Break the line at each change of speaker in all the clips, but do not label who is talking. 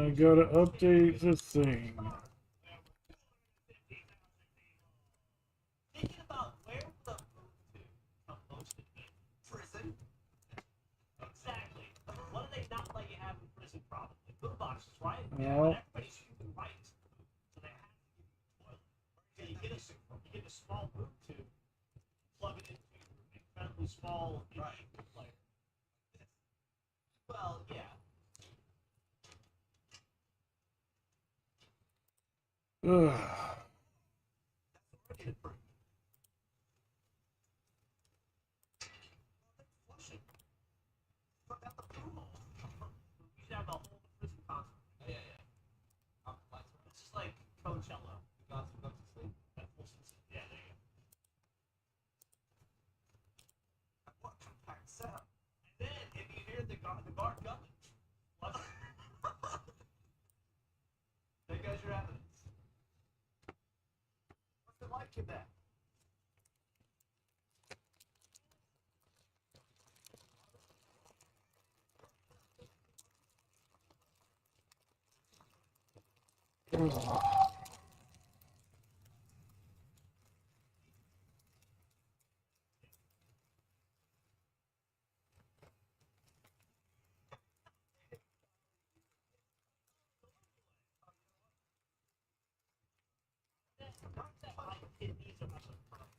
I gotta update the thing.
Thinking about where the move to come most in prison. Exactly. What do they not let you have in prison? Probably boot boxes, right? Yeah,
Well,
but everybody's human rights, so they have to give you a toilet. Yeah, you get a small boot tube, plug it into your incredibly small player. Well, yeah.
ugh.
That's for flushing. Fuck out the poo hole. You should have a whole prison concert. Oh, yeah, yeah. It's just like Coachella. You got to sleep. Yeah, there you go. What compact setup? And then if you hear the guard coming, what? There goes your evidence. What's it like in that? Not that my kidneys are not a problem.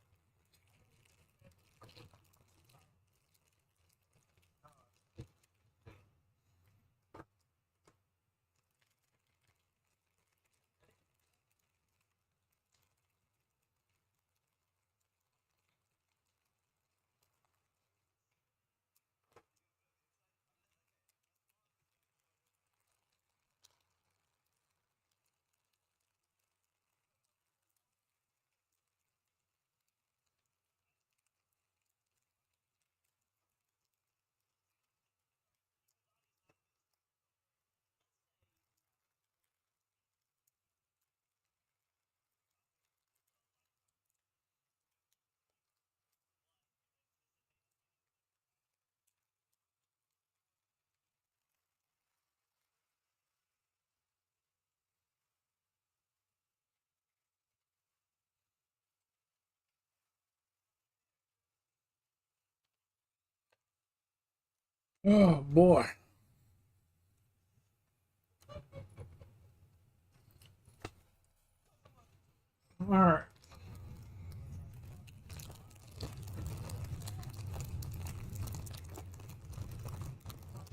Oh boy. All right.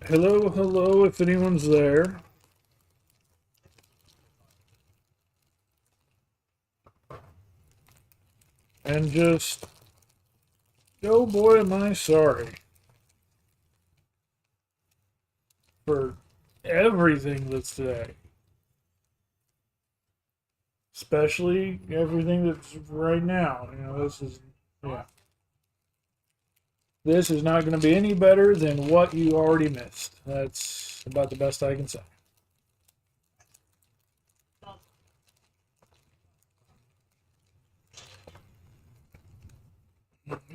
Hello, hello, if anyone's there. And just, oh boy, am I sorry for everything that's today. Especially everything that's right now. You know, this is, yeah. This is not going to be any better than what you already missed. That's about the best I can say.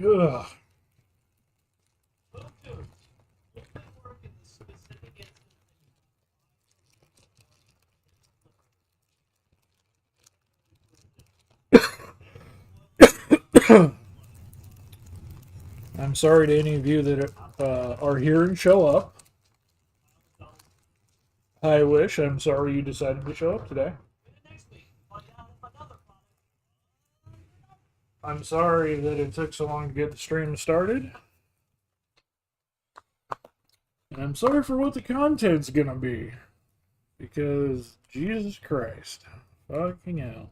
Ugh. I'm sorry to any of you that are here and show up. I wish. I'm sorry you decided to show up today. I'm sorry that it took so long to get the stream started. And I'm sorry for what the content's gonna be. Because, Jesus Christ. Fucking hell.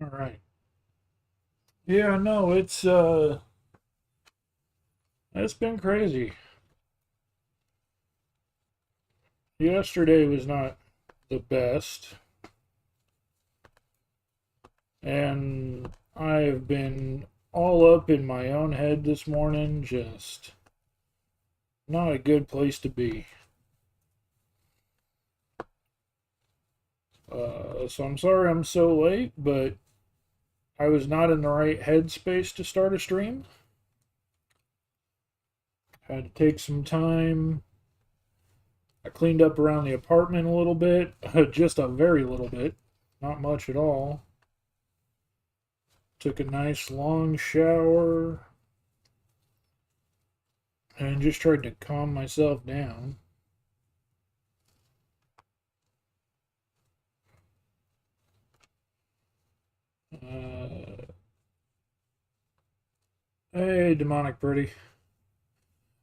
All right. Yeah, no, it's been crazy. Yesterday was not the best, and I've been all up in my own head this morning, just not a good place to be. So I'm sorry I'm so late, but I was not in the right headspace to start a stream. Had to take some time. I cleaned up around the apartment a little bit, just a very little bit, not much at all. Took a nice long shower and just tried to calm myself down. Hey, demonic pretty.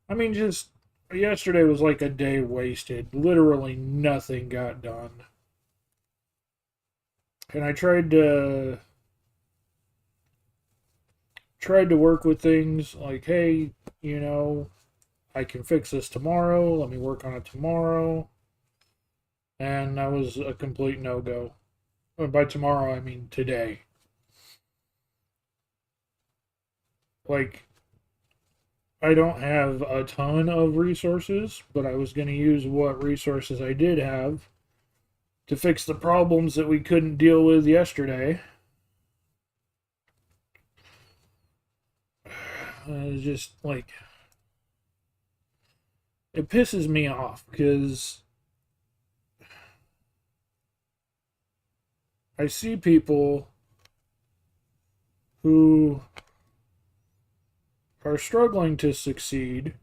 I mean, just yesterday was like a day wasted. Literally nothing got done. And I tried to work with things like, hey, you know, I can fix this tomorrow. Let me work on it tomorrow. And that was a complete no go. By tomorrow, I mean today. Like, I don't have a ton of resources, but I was going to use what resources I did have to fix the problems that we couldn't deal with yesterday. Just like, it pisses me off because I see people who are struggling to succeed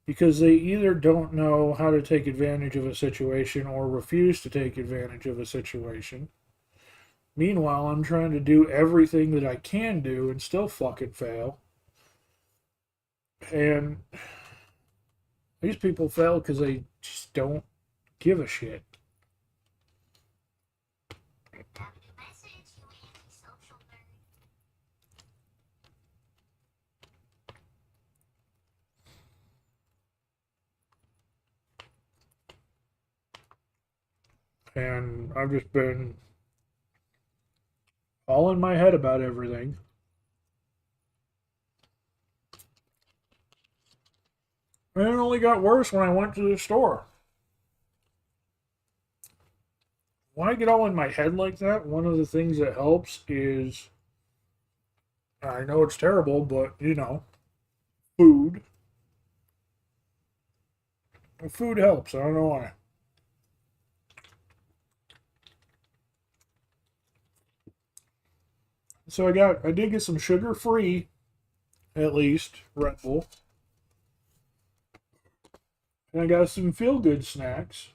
because they either don't know how to take advantage of a situation or refuse to take advantage of a situation. Meanwhile, I'm trying to do everything that I can do and still fucking fail. And these people fail because they just don't give a shit. And I've just been all in my head about everything. And it only got worse when I went to the store. When I get all in my head like that, one of the things that helps is, I know it's terrible, but you know, food. Food helps. I don't know why. So I did get some sugar free, at least, Red Bull. And I got some feel good snacks.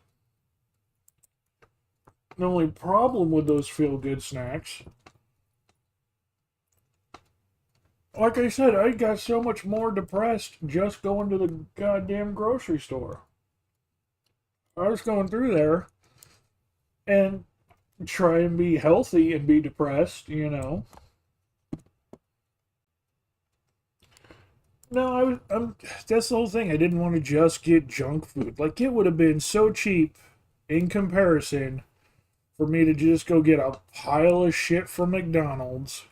The only problem with those feel good snacks, like I said, I got so much more depressed just going to the goddamn grocery store. I was going through there and try and be healthy and be depressed, you know. No, that's the whole thing. I didn't want to just get junk food. Like, it would have been so cheap in comparison for me to just go get a pile of shit from McDonald's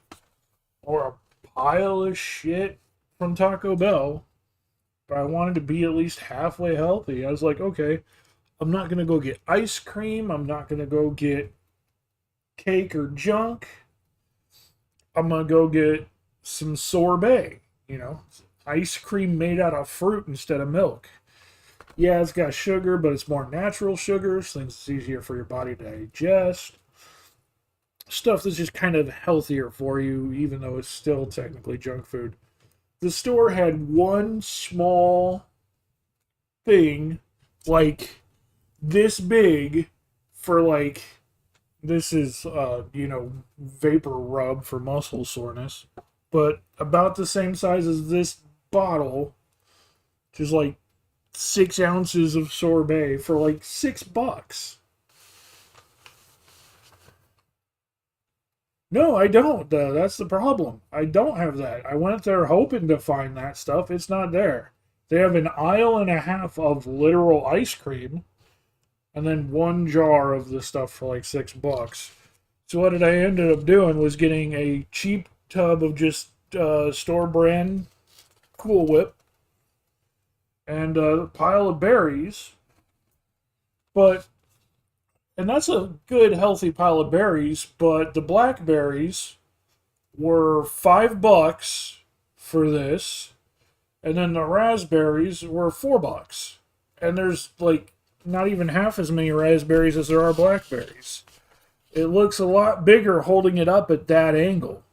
or a pile of shit from Taco Bell. But I wanted to be at least halfway healthy. I was like, okay, I'm not going to go get ice cream. I'm not going to go get cake or junk. I'm going to go get some sorbet, you know, ice cream made out of fruit instead of milk. Yeah, it's got sugar, but it's more natural sugars, things it's easier for your body to digest. Stuff that's just kind of healthier for you, even though it's still technically junk food. The store had one small thing, like this big, for like, this is, vapor rub for muscle soreness, but about the same size as this bottle, just like 6 ounces of sorbet for like $6. No, I don't. That's the problem. I don't have that. I went there hoping to find that stuff. It's not there. They have an aisle and a half of literal ice cream, and then one jar of the stuff for like $6. So what did I ended up doing was getting a cheap tub of just store brand Cool Whip and a pile of berries. But and that's a good healthy pile of berries. But the blackberries were $5 for this, and then the raspberries were $4. And there's like not even half as many raspberries as there are blackberries. It looks a lot bigger holding it up at that angle.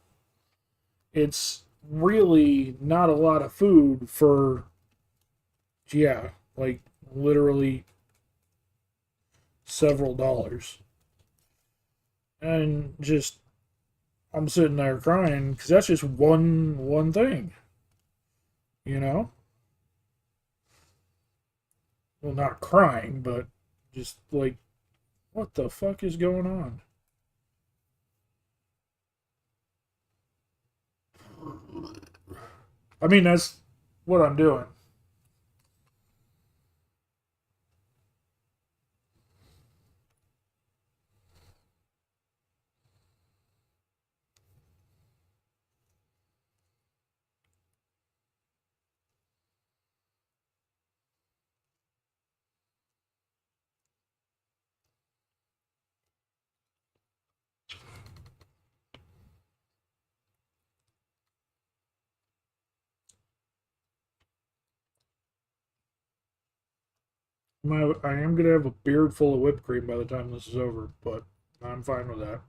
It's really not a lot of food for, yeah, like literally several dollars. And just, I'm sitting there crying because that's just one thing, you know? Well, not crying, but just like, what the fuck is going on? I mean, that's what I'm doing. I am going to have a beard full of whipped cream by the time this is over, but I'm fine with that.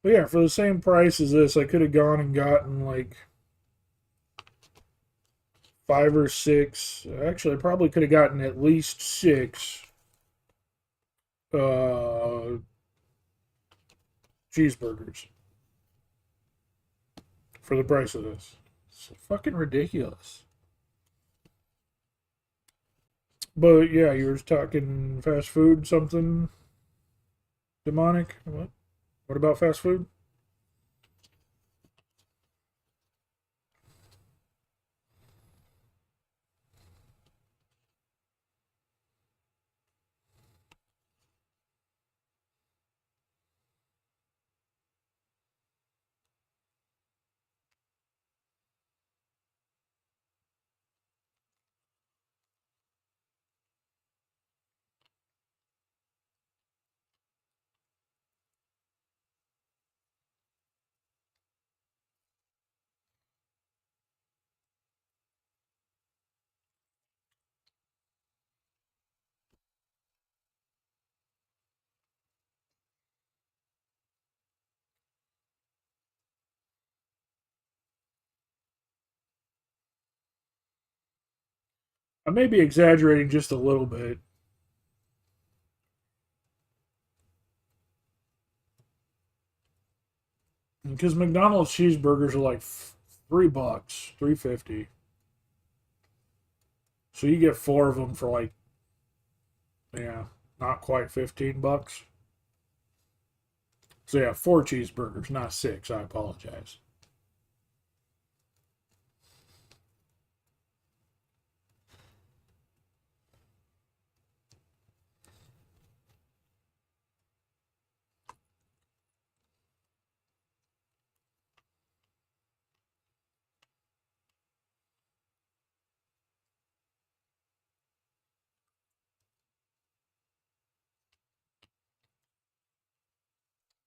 But yeah, for the same price as this, I could have gone and gotten like five or six. Actually, I probably could have gotten at least six uh, cheeseburgers for the price of this. It's fucking ridiculous. But yeah, you were talking fast food, something demonic. What? What about fast food? I may be exaggerating just a little bit because McDonald's cheeseburgers are like $3, 3.50. So you get four of them for like, yeah, not quite $15. So yeah, four cheeseburgers, not six. I apologize.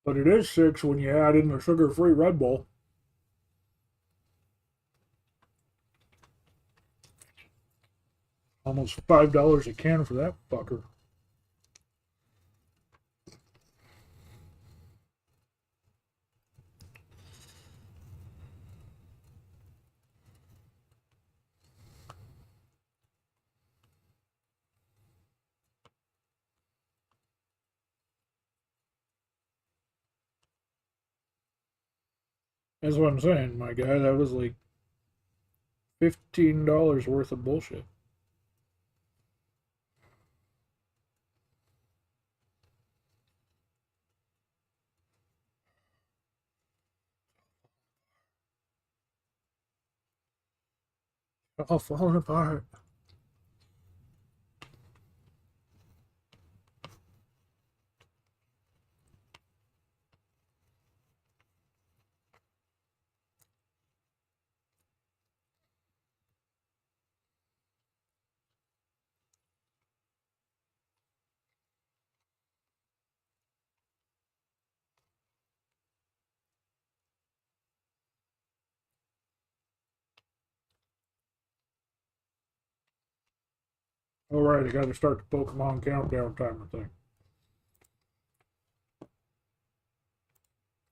But it is six when you add in the sugar-free Red Bull. Almost $5 a can for that fucker. That's what I'm saying, my guy. That was like $15 worth of bullshit. All falling apart. All right, I got to start the Pokemon countdown timer thing.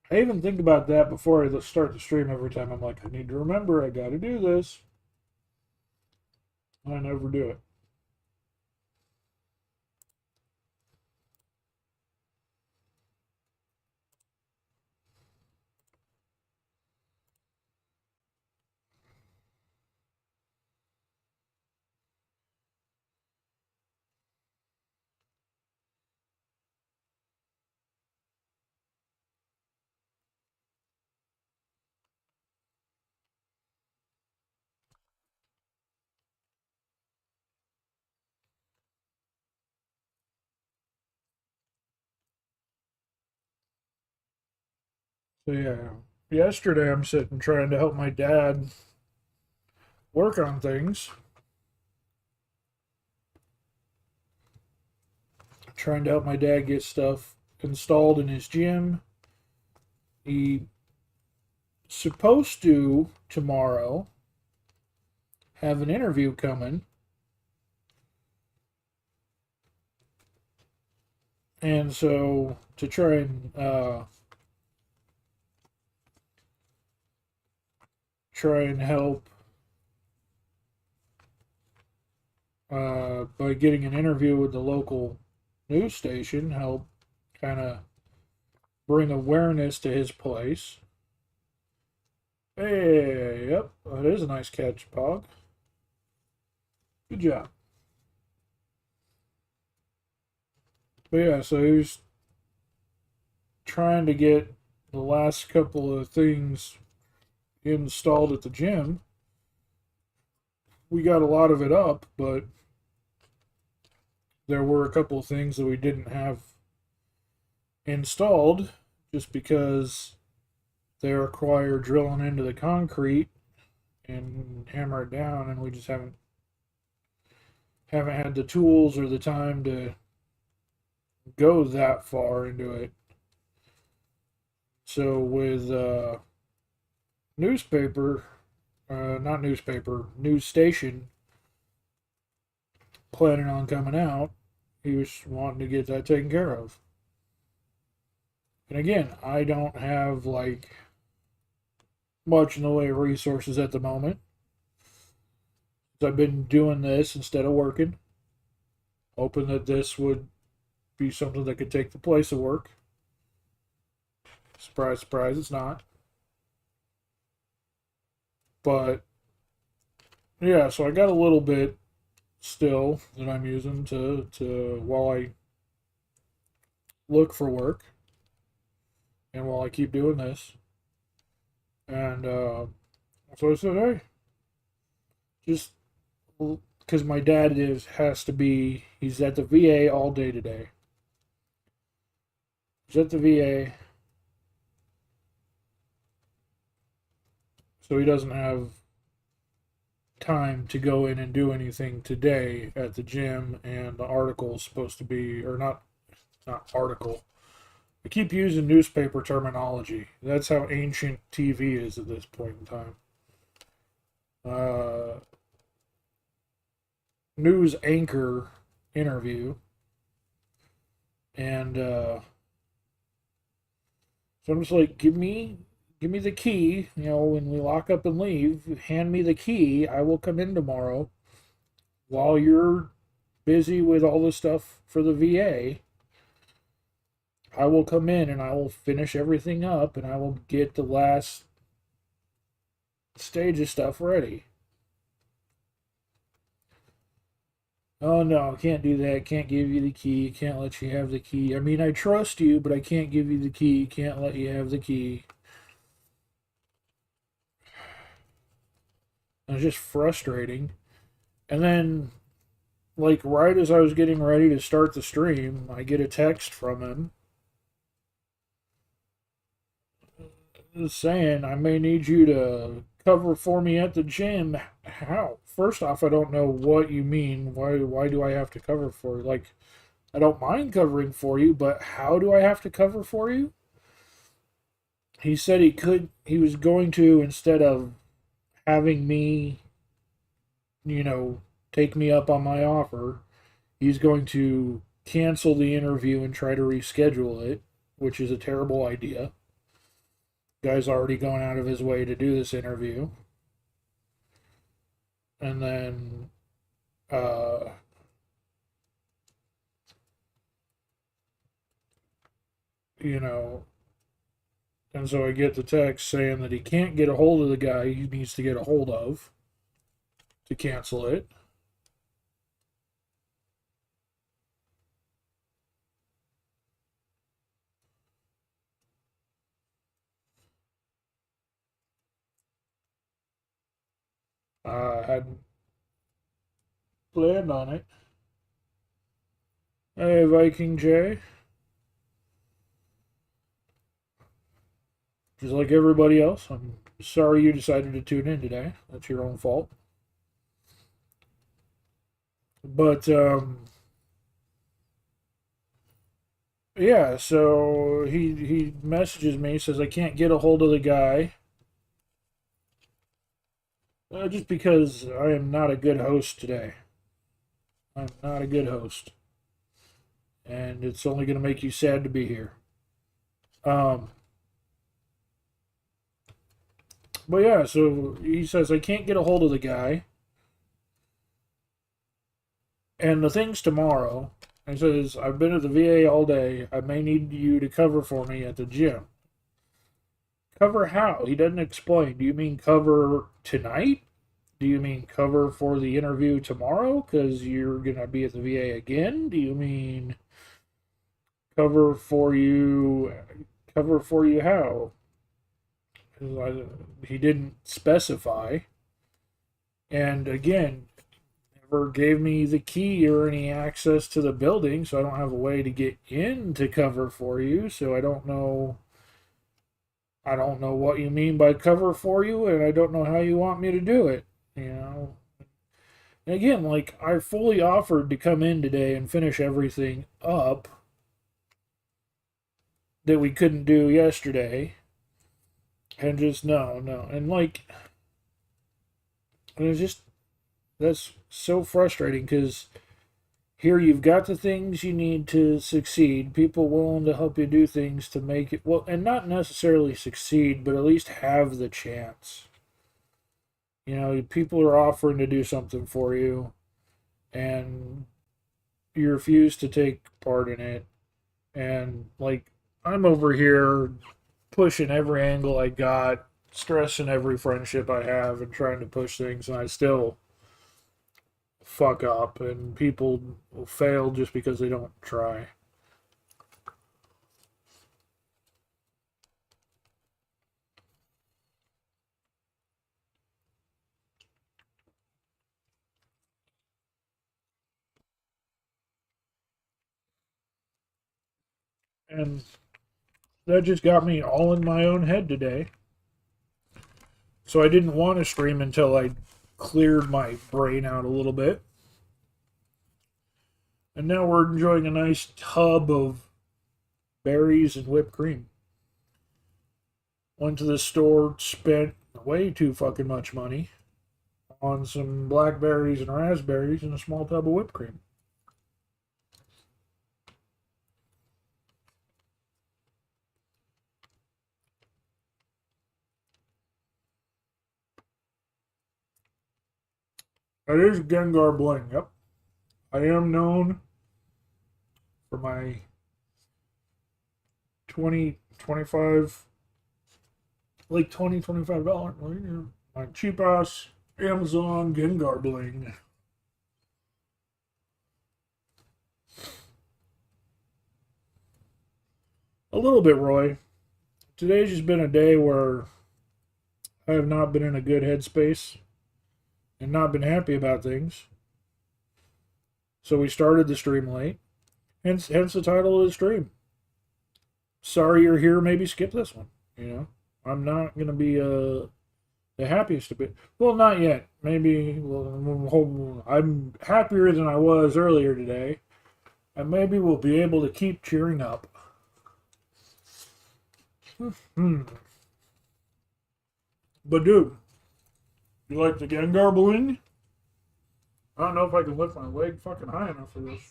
I even think about that before I start the stream every time. I'm like, I need to remember, I got to do this. I never do it. So yeah, yesterday I'm sitting trying to help my dad work on things, trying to help my dad get stuff installed in his gym. He's supposed to tomorrow have an interview coming, and so to try and help by getting an interview with the local news station, help kind of bring awareness to his place. Hey, yep, that is a nice catch, Pog. Good job. But yeah, so he was trying to get the last couple of things installed at the gym. We got a lot of it up, but there were a couple of things that we didn't have installed just because they require drilling into the concrete and hammer it down, and we just haven't had the tools or the time to go that far into it. So with newspaper, not newspaper, news station planning on coming out, he was wanting to get that taken care of. And again, I don't have like much in the way of resources at the moment. I've been doing this instead of working, hoping that this would be something that could take the place of work. Surprise, surprise, it's not. But yeah, so I got a little bit still that I'm using to while I look for work and while I keep doing this. And so I said, hey, just because my dad has to be, he's at the VA all day today. He's at the VA, so he doesn't have time to go in and do anything today at the gym. And the article is supposed to be, or not article. I keep using newspaper terminology. That's how ancient TV is at this point in time. News anchor interview, and so I'm just like, give me the key. You know, when we lock up and leave, hand me the key. I will come in tomorrow while you're busy with all the stuff for the VA. I will come in and I will finish everything up and I will get the last stage of stuff ready. Oh no, can't do that. Can't give you the key. Can't let you have the key. I mean, I trust you, but I can't give you the key. Can't let you have the key. It's just frustrating. And then, like, right as I was getting ready to start the stream, I get a text from him saying, I may need you to cover for me at the gym. How? First off, I don't know what you mean. Why do I have to cover for you? Like, I don't mind covering for you, but how do I have to cover for you? He said he was going to, instead of having me, you know, take me up on my offer, he's going to cancel the interview and try to reschedule it, which is a terrible idea. Guy's already gone out of his way to do this interview. And then, uh, you know, and so I get the text saying that he can't get a hold of the guy he needs to get a hold of to cancel it. I hadn't planned on it. Hey, Viking J. Just like everybody else, I'm sorry you decided to tune in today. That's your own fault. But, yeah, so he messages me, says I can't get a hold of the guy. Just because I am not a good host today. I'm not a good host. And it's only going to make you sad to be here. Um, but yeah, so he says I can't get a hold of the guy. And the thing's tomorrow. He says, I've been at the VA all day. I may need you to cover for me at the gym. Cover how? He doesn't explain. Do you mean cover tonight? Do you mean cover for the interview tomorrow because you're going to be at the VA again? Do you mean cover for you? Cover for you how? He didn't specify. And again, never gave me the key or any access to the building, so I don't have a way to get in to cover for you. So I don't know. I don't know what you mean by cover for you, and I don't know how you want me to do it. You know. And again, like I fully offered to come in today and finish everything up that we couldn't do yesterday, and just no, and like, and it's just that's so frustrating because here you've got the things you need to succeed, people willing to help you do things to make it well, and not necessarily succeed, but at least have the chance. You know, people are offering to do something for you, and you refuse to take part in it. And like, I'm over here pushing every angle I got, stressing every friendship I have, and trying to push things, and I still fuck up, and people will fail just because they don't try. And that just got me all in my own head today. So I didn't want to stream until I cleared my brain out a little bit. And now we're enjoying a nice tub of berries and whipped cream. Went to the store, spent way too fucking much money on some blackberries and raspberries and a small tub of whipped cream. That is Gengar Bling. Yep. I am known for my 20, 25, like $20, $25, my cheap ass Amazon Gengar Bling. A little bit, Roy. Today's just been a day where I have not been in a good headspace. and not been happy about things. So we started the stream late. Hence the title of the stream. Sorry you're here, maybe skip this one. You know? I'm not gonna be the happiest of it. Well, not yet. Maybe I'm happier than I was earlier today. And maybe we'll be able to keep cheering up. But dude, you like the Gengar balloon? I don't know if I can lift my leg fucking high enough for this.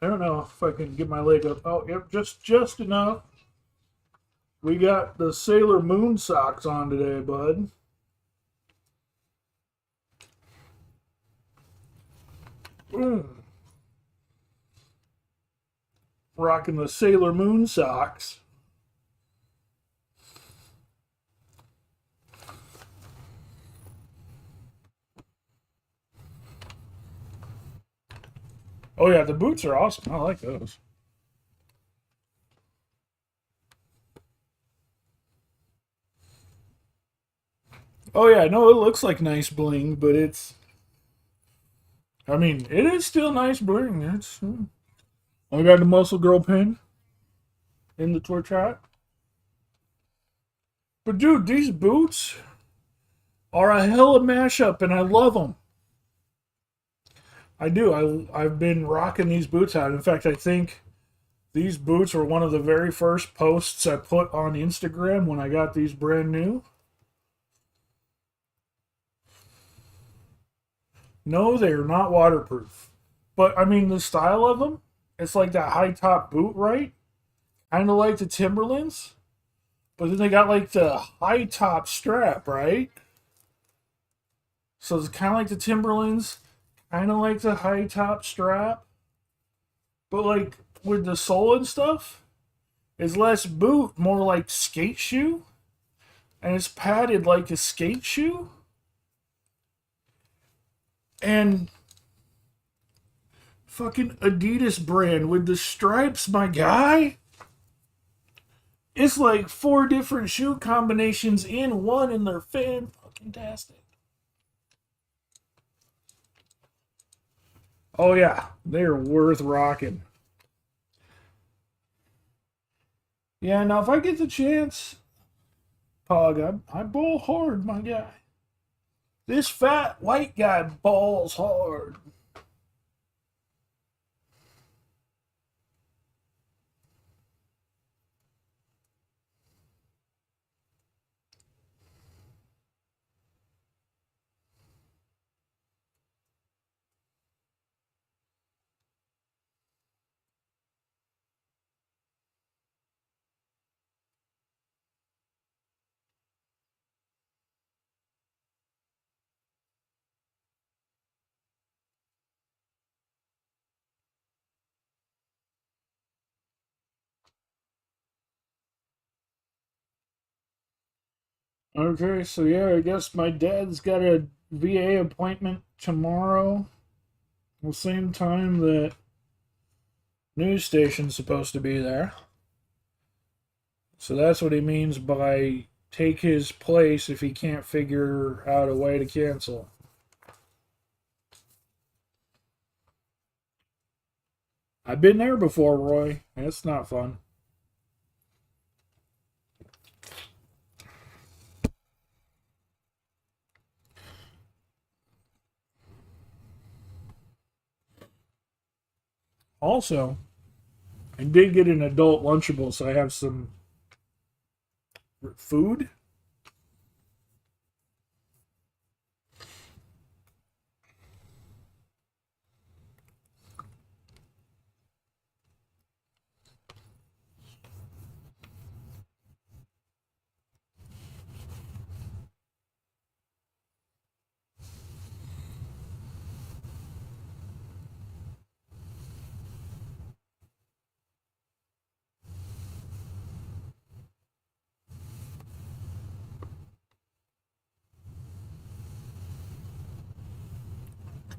I don't know if I can get my leg up. Oh, yep, just enough. We got the Sailor Moon socks on today, bud. Rocking the Sailor Moon socks. Oh yeah, the boots are awesome. I like those. Oh yeah, no, it looks like nice bling, but it's. I mean, it is still nice bling. It's. I got the Muscle Girl pin in the Twitch chat. But dude, these boots are a hell of a mashup, and I love them. I do. I've been rocking these boots out. In fact, I think these boots were one of the very first posts I put on Instagram when I got these brand new. No, they are not waterproof. But I mean, the style of them, it's like that high top boot, right? Kind of like the Timberlands. But then they got like the high top strap, right? So it's kind of like the Timberlands, kind of like the high top strap. But like with the sole and stuff, it's less boot, more like skate shoe. And it's padded like a skate shoe. And fucking Adidas brand with the stripes, my guy. It's like 4 different shoe combinations in one, and they're fan-fucking-tastic. Oh yeah, they're worth rocking. Yeah, now if I get the chance, Pog, I ball hard, my guy. This fat white guy balls hard. Okay, so yeah, I guess my dad's got a VA appointment tomorrow. The same time that news station's supposed to be there. So that's what he means by take his place if he can't figure out a way to cancel. I've been there before, Roy. It's not fun. Also, I did get an adult Lunchable, so I have some food.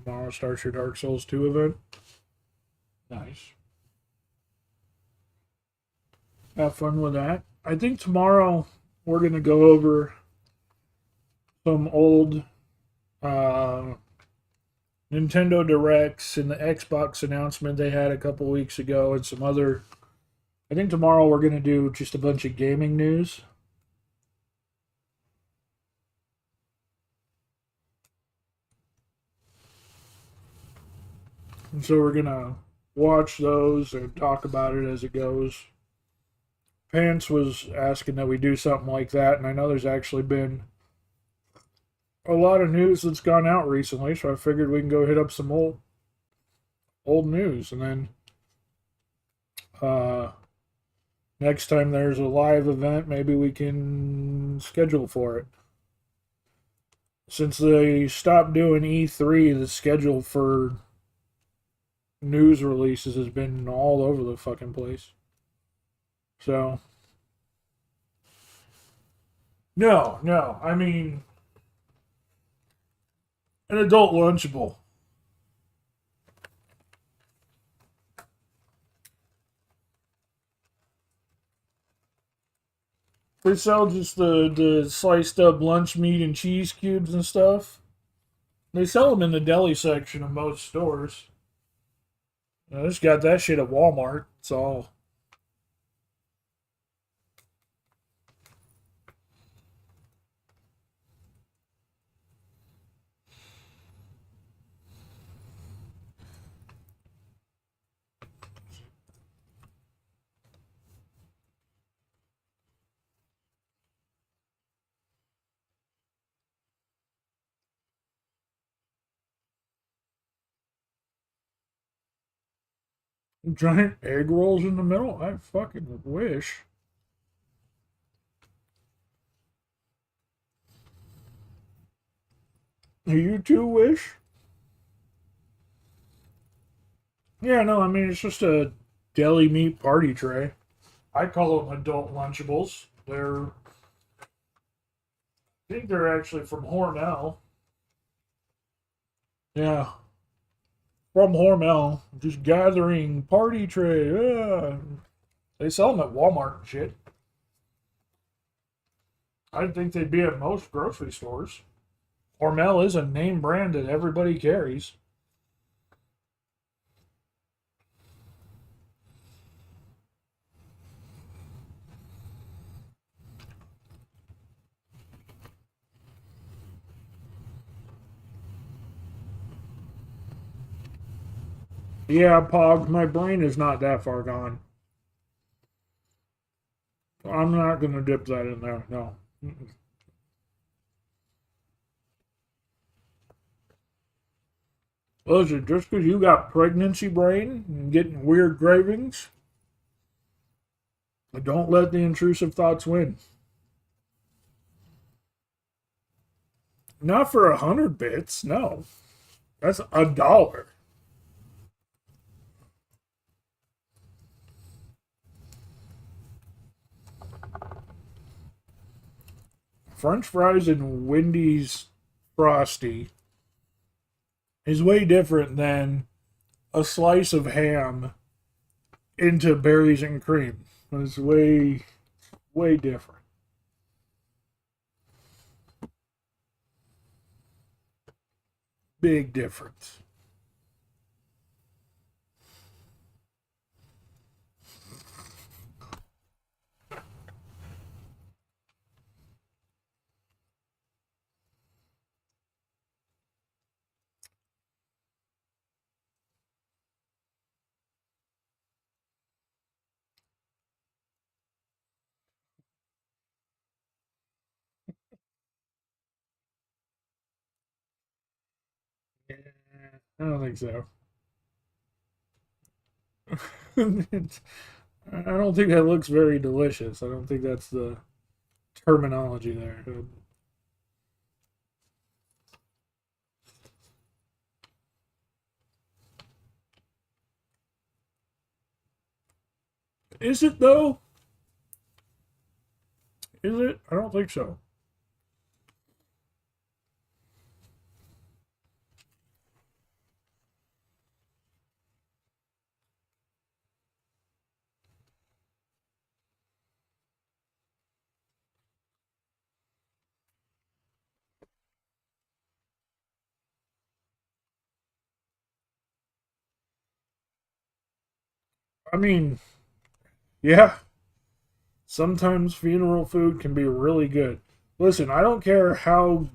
Tomorrow starts your Dark Souls 2 event. Nice. Have fun with that. I think tomorrow we're gonna go over some old uh, Nintendo Directs and the Xbox announcement they had a couple weeks ago, and some other. I think tomorrow we're gonna do just a bunch of gaming news. And so we're gonna watch those and talk about it as it goes. Pants was asking that we do something like that, and I know there's actually been a lot of news that's gone out recently, so I figured we can go hit up some old news, and then uh, next time there's a live event, maybe we can schedule for it. Since they stopped doing E3, the schedule for news releases has been all over the fucking place. So, no, no. I mean, an adult lunchable. They sell just the sliced up lunch meat and cheese cubes and stuff. They sell them in the deli section of most stores. I just got that shit at Walmart. It's all. Giant egg rolls in the middle? I fucking wish. You too wish? Yeah, no, I mean, it's just a deli meat party tray. I call them adult Lunchables. I think they're actually from Hormel. Yeah, from Hormel. Just gathering party tray. Yeah. They sell them at Walmart and shit. I think they'd be at most grocery stores. Hormel is a name brand that everybody carries. Yeah, Pog, my brain is not that far gone. I'm not gonna dip that in there. No. Listen, just because you got pregnancy brain and getting weird cravings, don't let the intrusive thoughts win. Not for 100 bits. No, that's $1. French fries and Wendy's Frosty is way different than a slice of ham into berries and cream. It's way different. Big difference. Yeah, I don't think so. I don't think that looks very delicious. I don't think that's the terminology there. Is it though? Is it? I don't think so. I mean, yeah, sometimes funeral food can be really good. Listen, I don't care how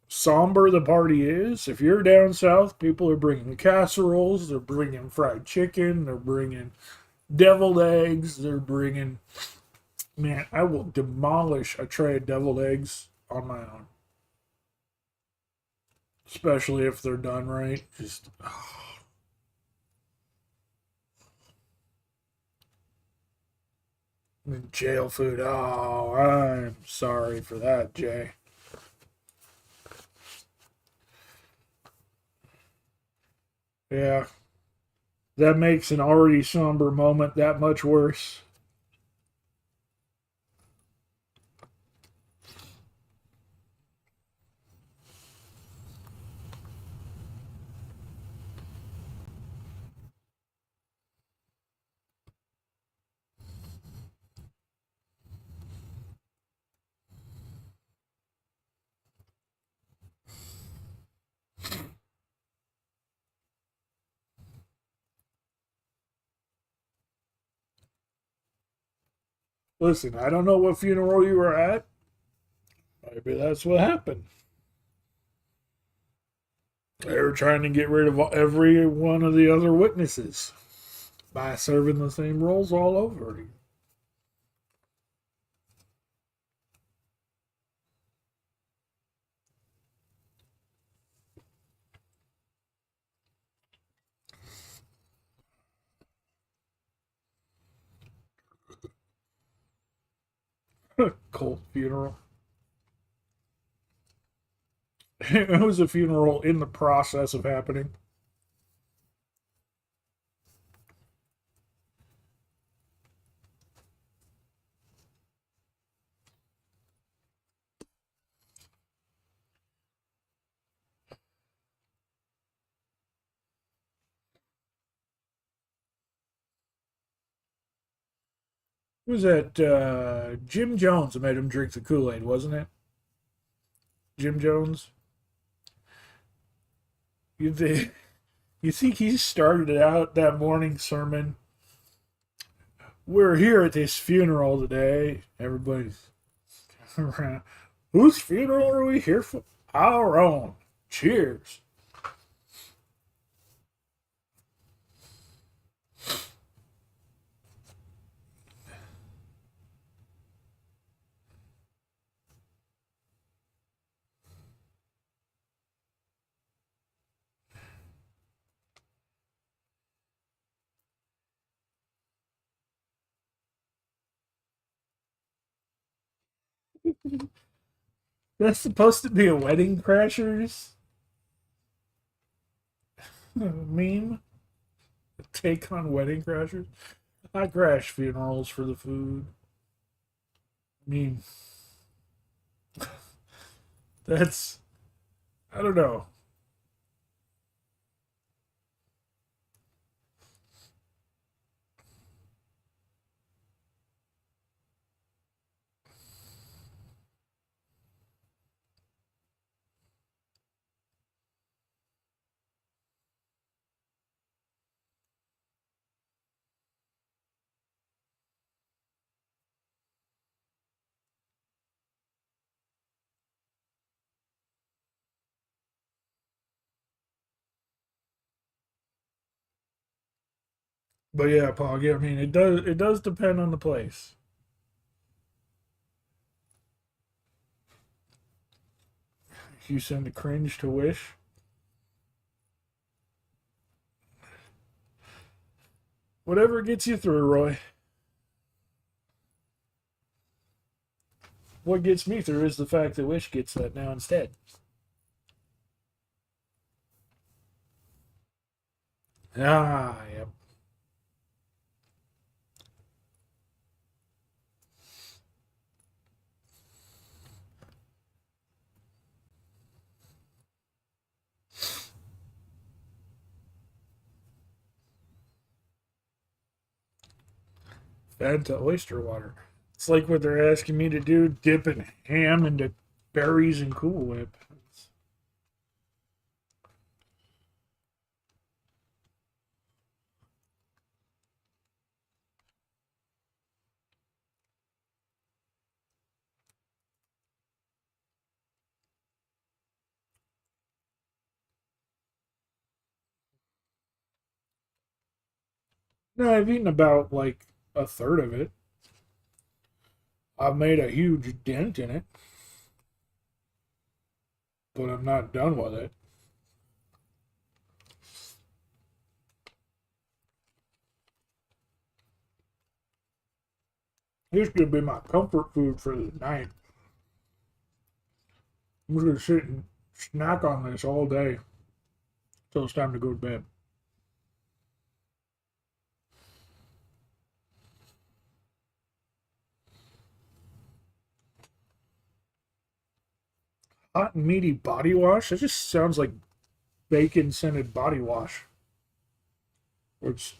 somber the party is. If you're down south, people are bringing casseroles, they're bringing fried chicken, they're bringing deviled eggs, they're bringing. Man, I will demolish a tray of deviled eggs on my own, especially if they're done right. Just jail food. Oh, I'm sorry for that, Jay. Yeah, that makes an already somber moment that much worse. Listen, I don't know what funeral you were at. Maybe that's what happened. They were trying to get rid of every one of the other witnesses by serving the same roles all over again. Cult funeral. It was a funeral in the process of happening. Who was that? Jim Jones that made him drink the Kool Aid, wasn't it? Jim Jones. You think? You think he started out that morning sermon? We're here at this funeral today. Everybody's around. Whose funeral are we here for? Our own. Cheers. That's supposed to be a Wedding Crashers meme. Take on Wedding Crashers. I crash funerals for the food. I mean, that's. I don't know. But yeah, Paul. Yeah, I mean, it does. It does depend on the place. You send a cringe to Wish. Whatever gets you through, Roy. What gets me through is the fact that Wish gets that now instead. Ah, yep. Fanta oyster water. It's like what they're asking me to do, dipping ham into berries and Cool Whip. No, I've eaten about like a third of it. I've made a huge dent in it, but I'm not done with it. This could be my comfort food for the night. I'm just gonna sit and snack on this all day till it's time to go to bed. Hot and meaty body wash? That just sounds like bacon scented body wash. Which,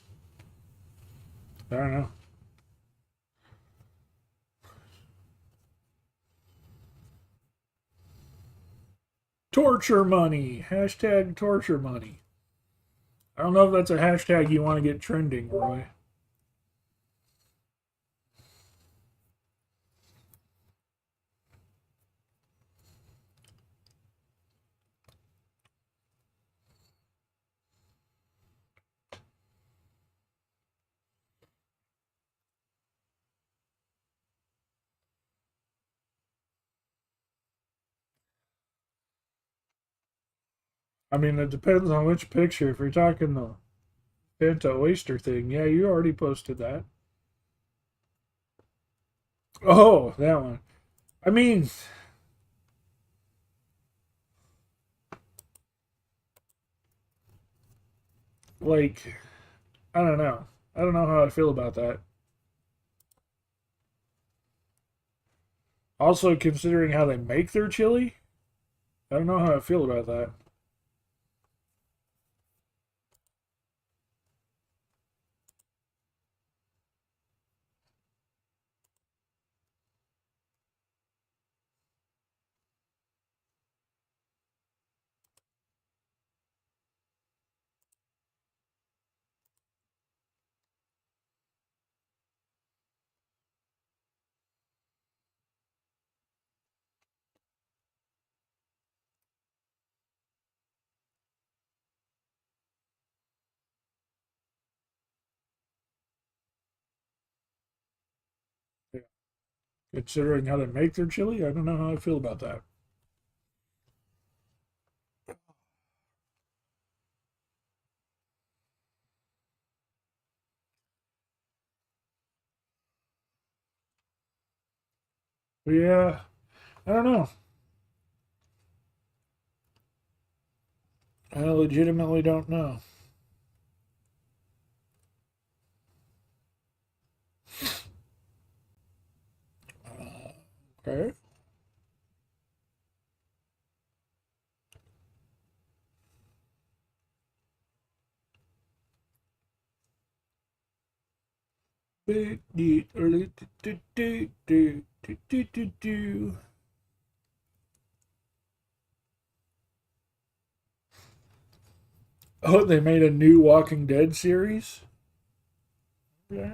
I don't know. Torture money. Hashtag torture money. I don't know if that's a hashtag you want to get trending, Roy. I mean, it depends on which picture. If you're talking the Fanta oyster thing, yeah, you already posted that. Oh, that one. I mean, like, I don't know. I don't know how I feel about that. Also, considering how they make their chili, I don't know how I feel about that. Yeah. Considering how they make their chili, I don't know how I feel about that. But yeah, I don't know. I legitimately don't know. Okay. Oh, they made a new Walking Dead series? Yeah.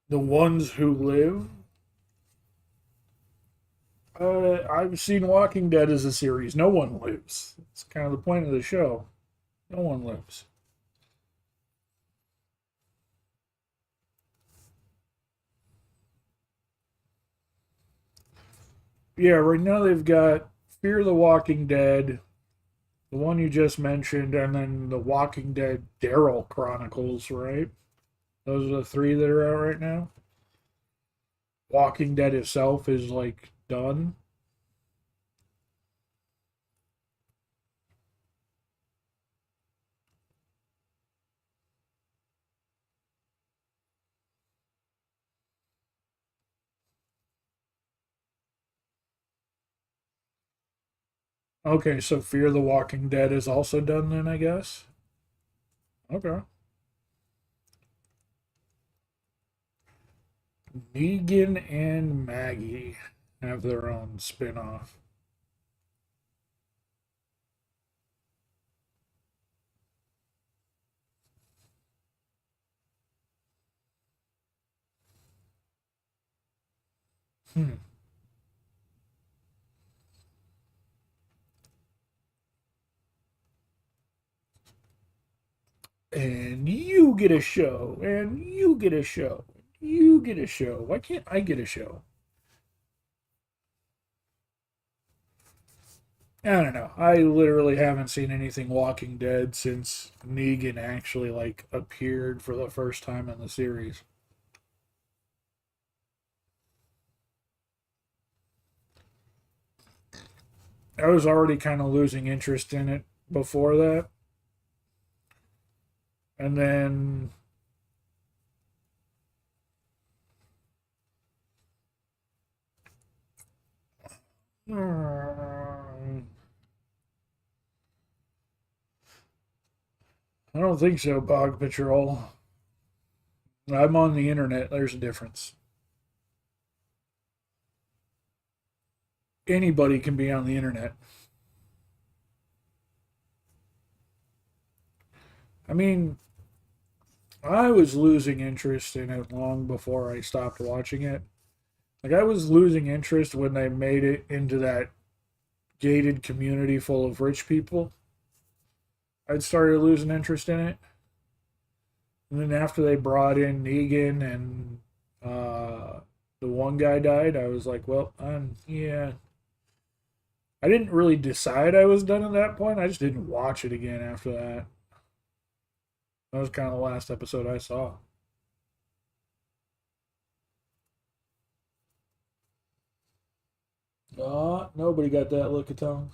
The ones who live? I've seen Walking Dead as a series. No one lives. It's kind of the point of the show. No one lives. Yeah, right now they've got Fear the Walking Dead, the one you just mentioned, and then the Walking Dead Daryl Chronicles, right? Those are the three that are out right now. Walking Dead itself is like done. Okay, so Fear the Walking Dead is also done then, I guess. Okay. Negan and Maggie have their own spin off. Hmm. And you get a show, and you get a show, you get a show. Why can't I get a show? I don't know. I literally haven't seen anything Walking Dead since Negan actually like appeared for the first time in the series. I was already kind of losing interest in it before that, and then I don't think so. Bog Patrol. I'm on the internet. There's a difference. Anybody can be on the internet. I mean, I was losing interest in it long before I stopped watching it. Like I was losing interest when they made it into that gated community full of rich people. I'd started losing interest in it. And then after they brought in Negan and the one guy died, I was like, well, yeah. I didn't really decide I was done at that point. I just didn't watch it again after that. That was kind of the last episode I saw. Nobody got that look of tongue.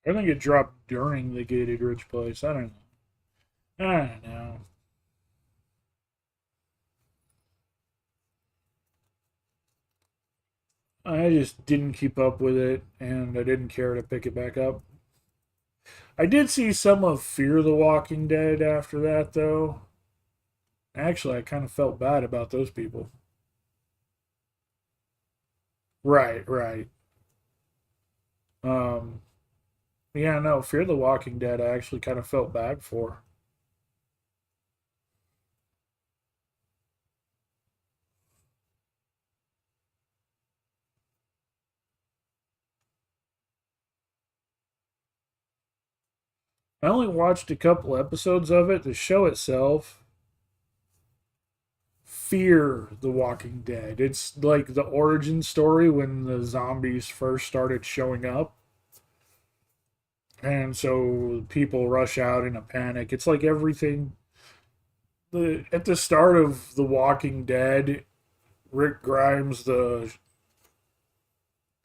I think it dropped during the gated rich place. I don't know. I don't know. I just didn't keep up with it, and I didn't care to pick it back up. I did see some of Fear the Walking Dead after that, though. Actually, I kind of felt bad about those people. Right, right. Um, yeah, no, Fear the Walking Dead, I actually kind of felt bad for. I only watched a couple episodes of it. The show itself, Fear the Walking Dead. It's like the origin story when the zombies first started showing up. And so people rush out in a panic. It's like everything. At the start of The Walking Dead, Rick Grimes, the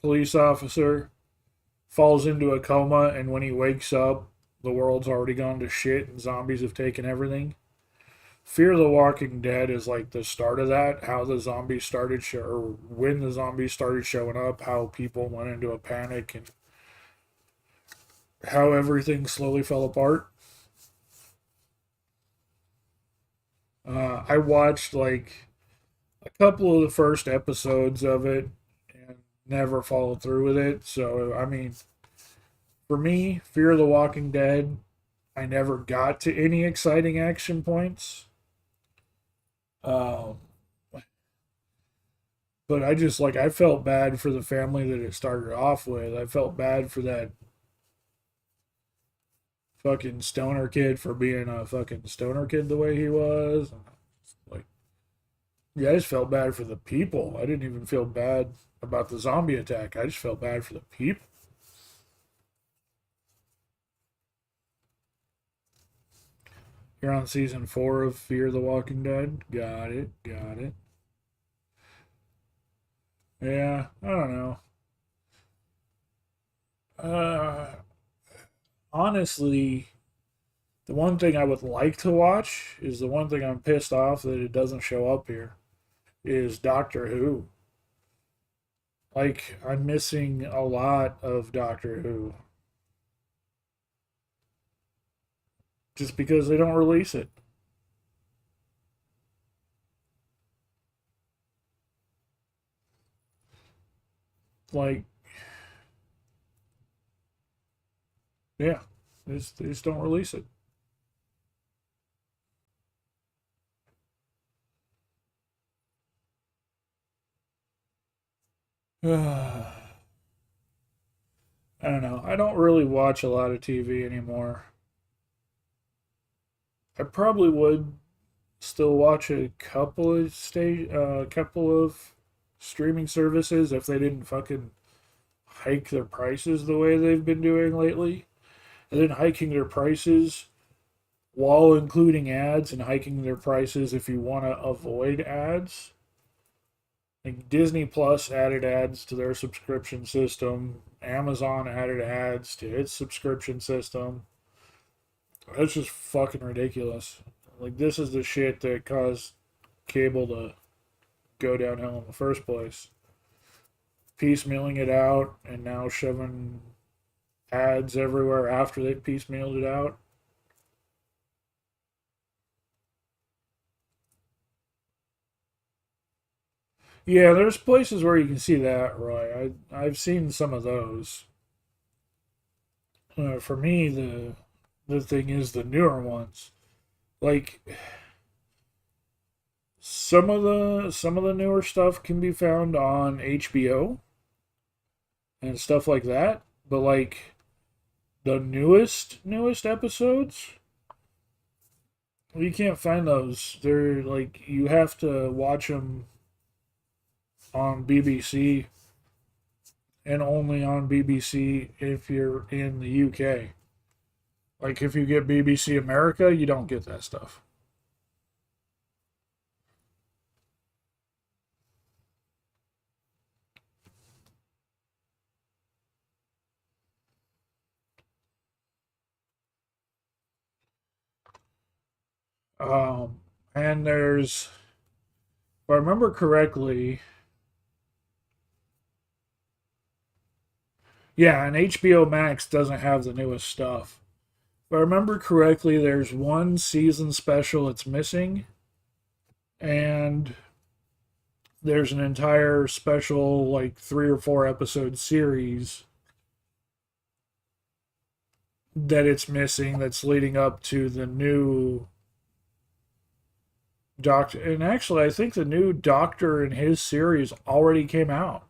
police officer, falls into a coma, and when he wakes up, the world's already gone to shit and zombies have taken everything. Fear the Walking Dead is like the start of that. How the zombies started, or when the zombies started showing up, how people went into a panic, and how everything slowly fell apart. I watched like a couple of the first episodes of it and never followed through with it. So, I mean, for me, Fear the Walking Dead, I never got to any exciting action points. Um, but I just like I felt bad for the family that it started off with. I felt bad for that fucking stoner kid for being a fucking stoner kid the way he was. Like, yeah, I just felt bad for the people. I didn't even feel bad about the zombie attack. I just felt bad for the people. You're on season 4 of Fear the Walking Dead. Got it. Got it. Yeah, I don't know. Uh, honestly, the one thing I would like to watch is the one thing I'm pissed off that it doesn't show up here is Doctor Who. Like, I'm missing a lot of Doctor Who. just because they don't release it. Like, yeah, they just don't release it. I don't know. I don't really watch a lot of TV anymore. I probably would still watch a couple of streaming services if they didn't fucking hike their prices the way they've been doing lately. And then hiking their prices while including ads and hiking their prices if you want to avoid ads. Like Disney Plus added ads to their subscription system. Amazon added ads to its subscription system. That's just fucking ridiculous. Like, this is the shit that caused cable to go downhill in the first place. Piecemealing it out and now shoving ads everywhere after they piecemealed it out. Yeah, there's places where you can see that, Roy. I've seen some of those. For me, the thing is the newer ones. Like some of the newer stuff can be found on HBO and stuff like that, but like the newest episodes, you can't find those. They're like you have to watch them on BBC and only on BBC if you're in the UK. Like if you get BBC America, you don't get that stuff. Um, and if I remember correctly, yeah, and HBO Max doesn't have the newest stuff. If I remember correctly, there's one season special it's missing, and there's an entire special, like 3 or 4 episode series that it's missing that's leading up to the new Doctor. And actually, I think the new Doctor in his series already came out.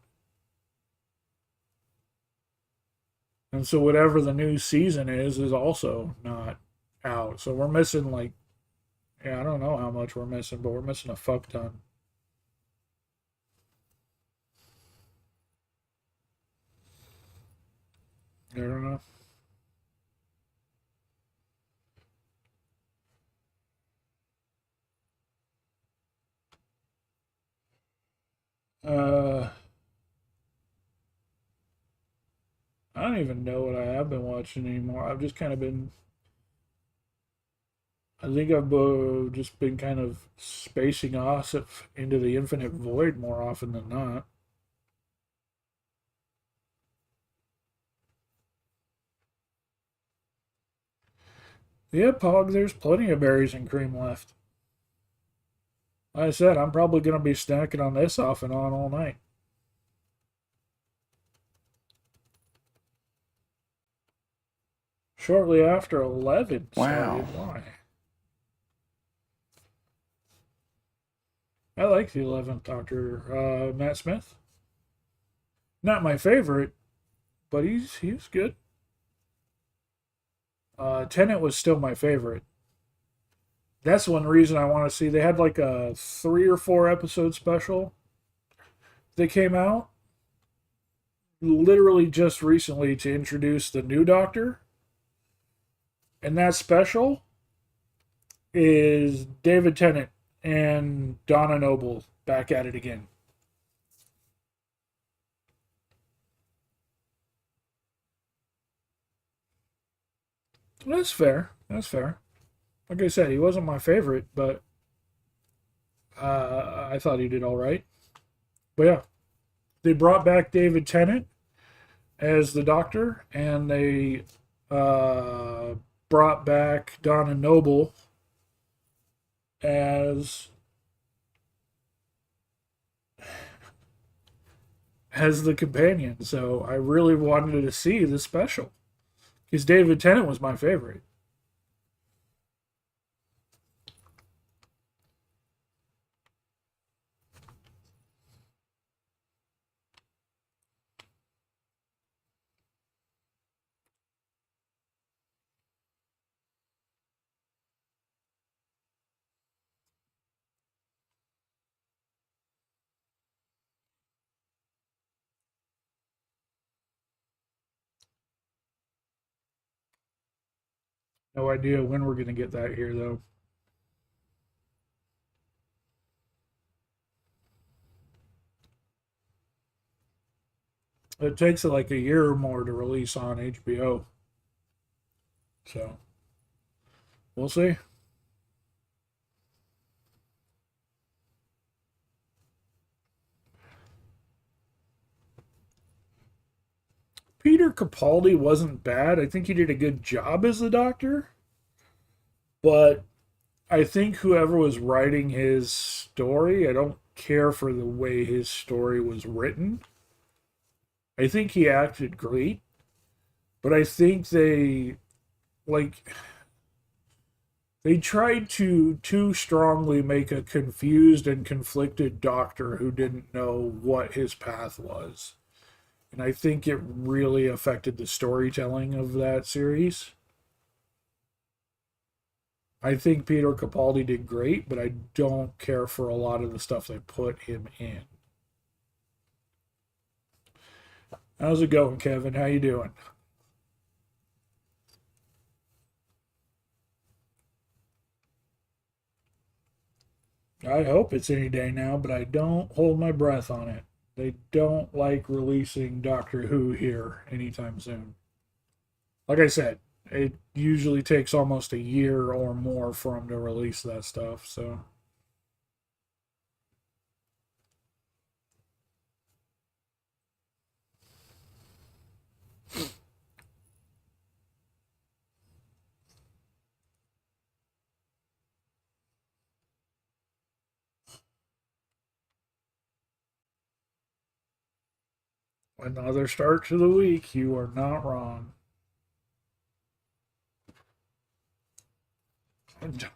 And so whatever the new season is also not out. So we're missing like, yeah, I don't know how much we're missing, but we're missing a fuck ton. I don't know. Uh, I don't even know what I have been watching anymore. I've just kind of been. I think I've just been kind of spacing off into the infinite void more often than not. Yeah, Pog, there's plenty of berries and cream left. Like I said, I'm probably going to be snacking on this off and on all night. Shortly after 11
Wow.
started. Why? I like the 11th Doctor, Matt Smith. Not my favorite, but he's good. Tennant was still my favorite. That's one reason I want to see. They had like a 3 or 4 episode special that came out literally just recently to introduce the new Doctor. And that special is David Tennant and Donna Noble back at it again. That's fair. That's fair. Like I said, he wasn't my favorite, but I thought he did all right. But yeah, they brought back David Tennant as the Doctor, and they brought back Donna Noble as the companion. So I really wanted to see the special because David Tennant was my favorite. No idea when we're going to get that here, though. It takes like a year or more to release on HBO. So we'll see. Peter Capaldi wasn't bad. I think he did a good job as the Doctor. But I think whoever was writing his story, I don't care for the way his story was written. I think he acted great, but I think like they tried to too strongly make a confused and conflicted doctor who didn't know what his path was. And I think it really affected the storytelling of that series. I think Peter Capaldi did great, but I don't care for a lot of the stuff they put him in. How's it going, Kevin? How you doing? I hope it's any day now, but I don't hold my breath on it. They don't like releasing Doctor Who here anytime soon. Like I said, it usually takes almost a year or more for them to release that stuff. So another start to the week. You are not wrong.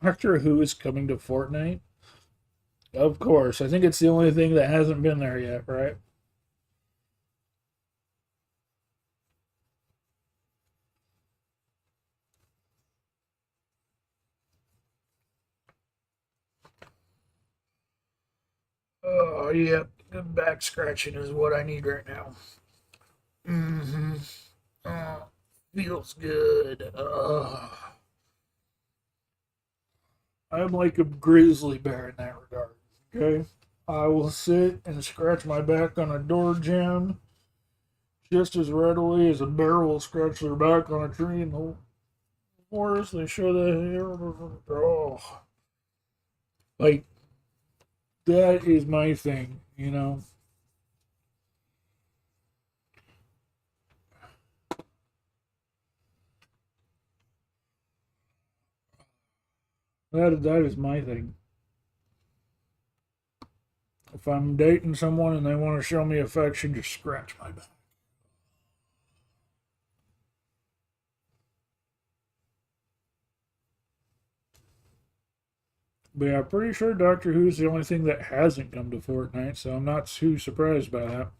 Doctor Who is coming to Fortnite. Of course, I think it's the only thing that hasn't been there yet, right? Oh, yep. Good back scratching is what I need right now. Mm-hmm. Oh, feels good. I'm like a grizzly bear in that regard. Okay? I will sit and scratch my back on a door jamb just as readily as a bear will scratch their back on a tree in the forest. They show the hair. Oh, like that is my thing, you know. That is my thing. If I'm dating someone and they want to show me affection, just scratch my back. But yeah, I'm pretty sure Doctor Who's the only thing that hasn't come to Fortnite, so I'm not too surprised by that.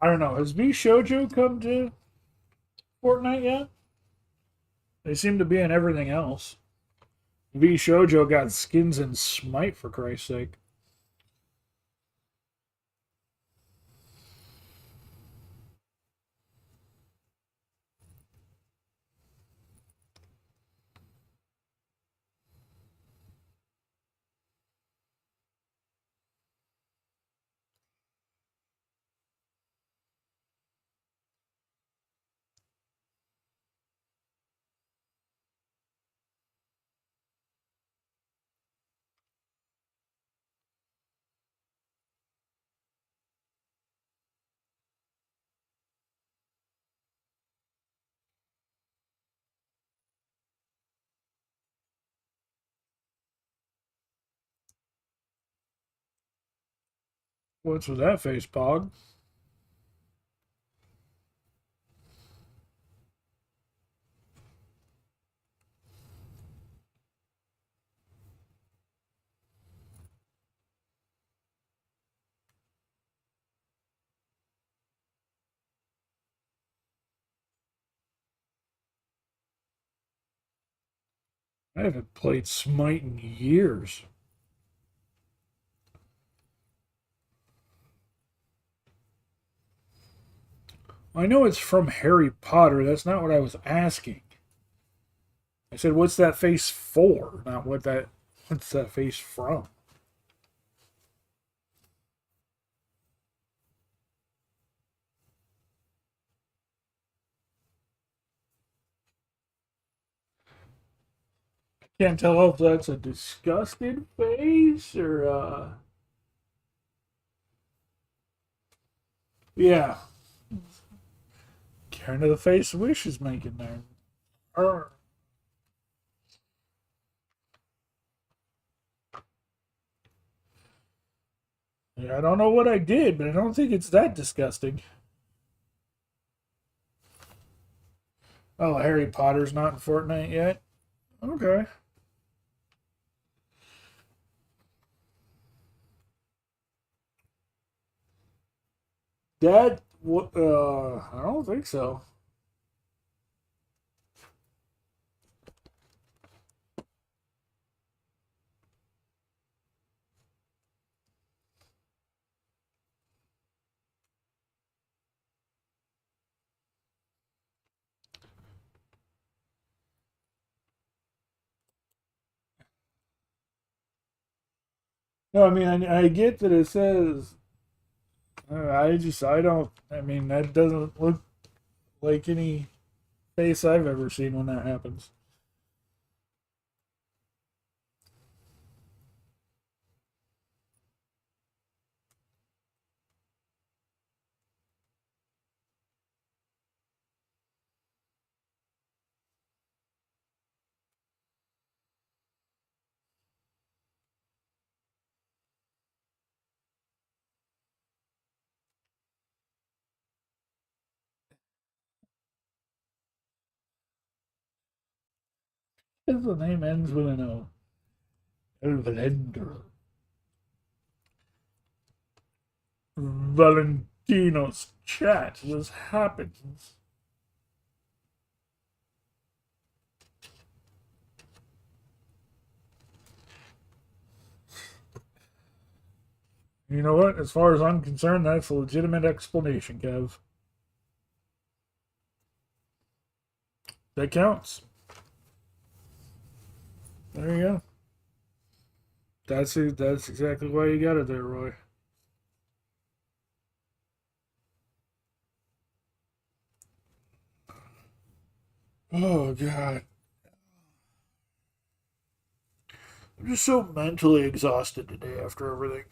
I don't know. Has V Shoujo come to Fortnite yet? They seem to be in everything else. V Shoujo got skins in Smite, for Christ's sake. What's with that face, Pog? I haven't played Smite in years. I know it's from Harry Potter. That's not what I was asking. I said, "What's that face for?" Not What's that face from? Can't tell if that's a disgusted face or yeah, kind of the face Wish is making there. Arr. Yeah, I don't know what I did, but I don't think it's that disgusting. Oh, Harry Potter's not in Fortnite yet. Okay. I don't think so. No, I mean, I get that it says. I don't. I mean, that doesn't look like any face I've ever seen when that happens. If the name ends with an O. Elvender. Valentino's chat. What happens? You know what? As far as I'm concerned, that's a legitimate explanation, Kev. That counts. There you go. That's it. That's exactly why you got it there, Roy. Oh God, I'm just so mentally exhausted today after everything.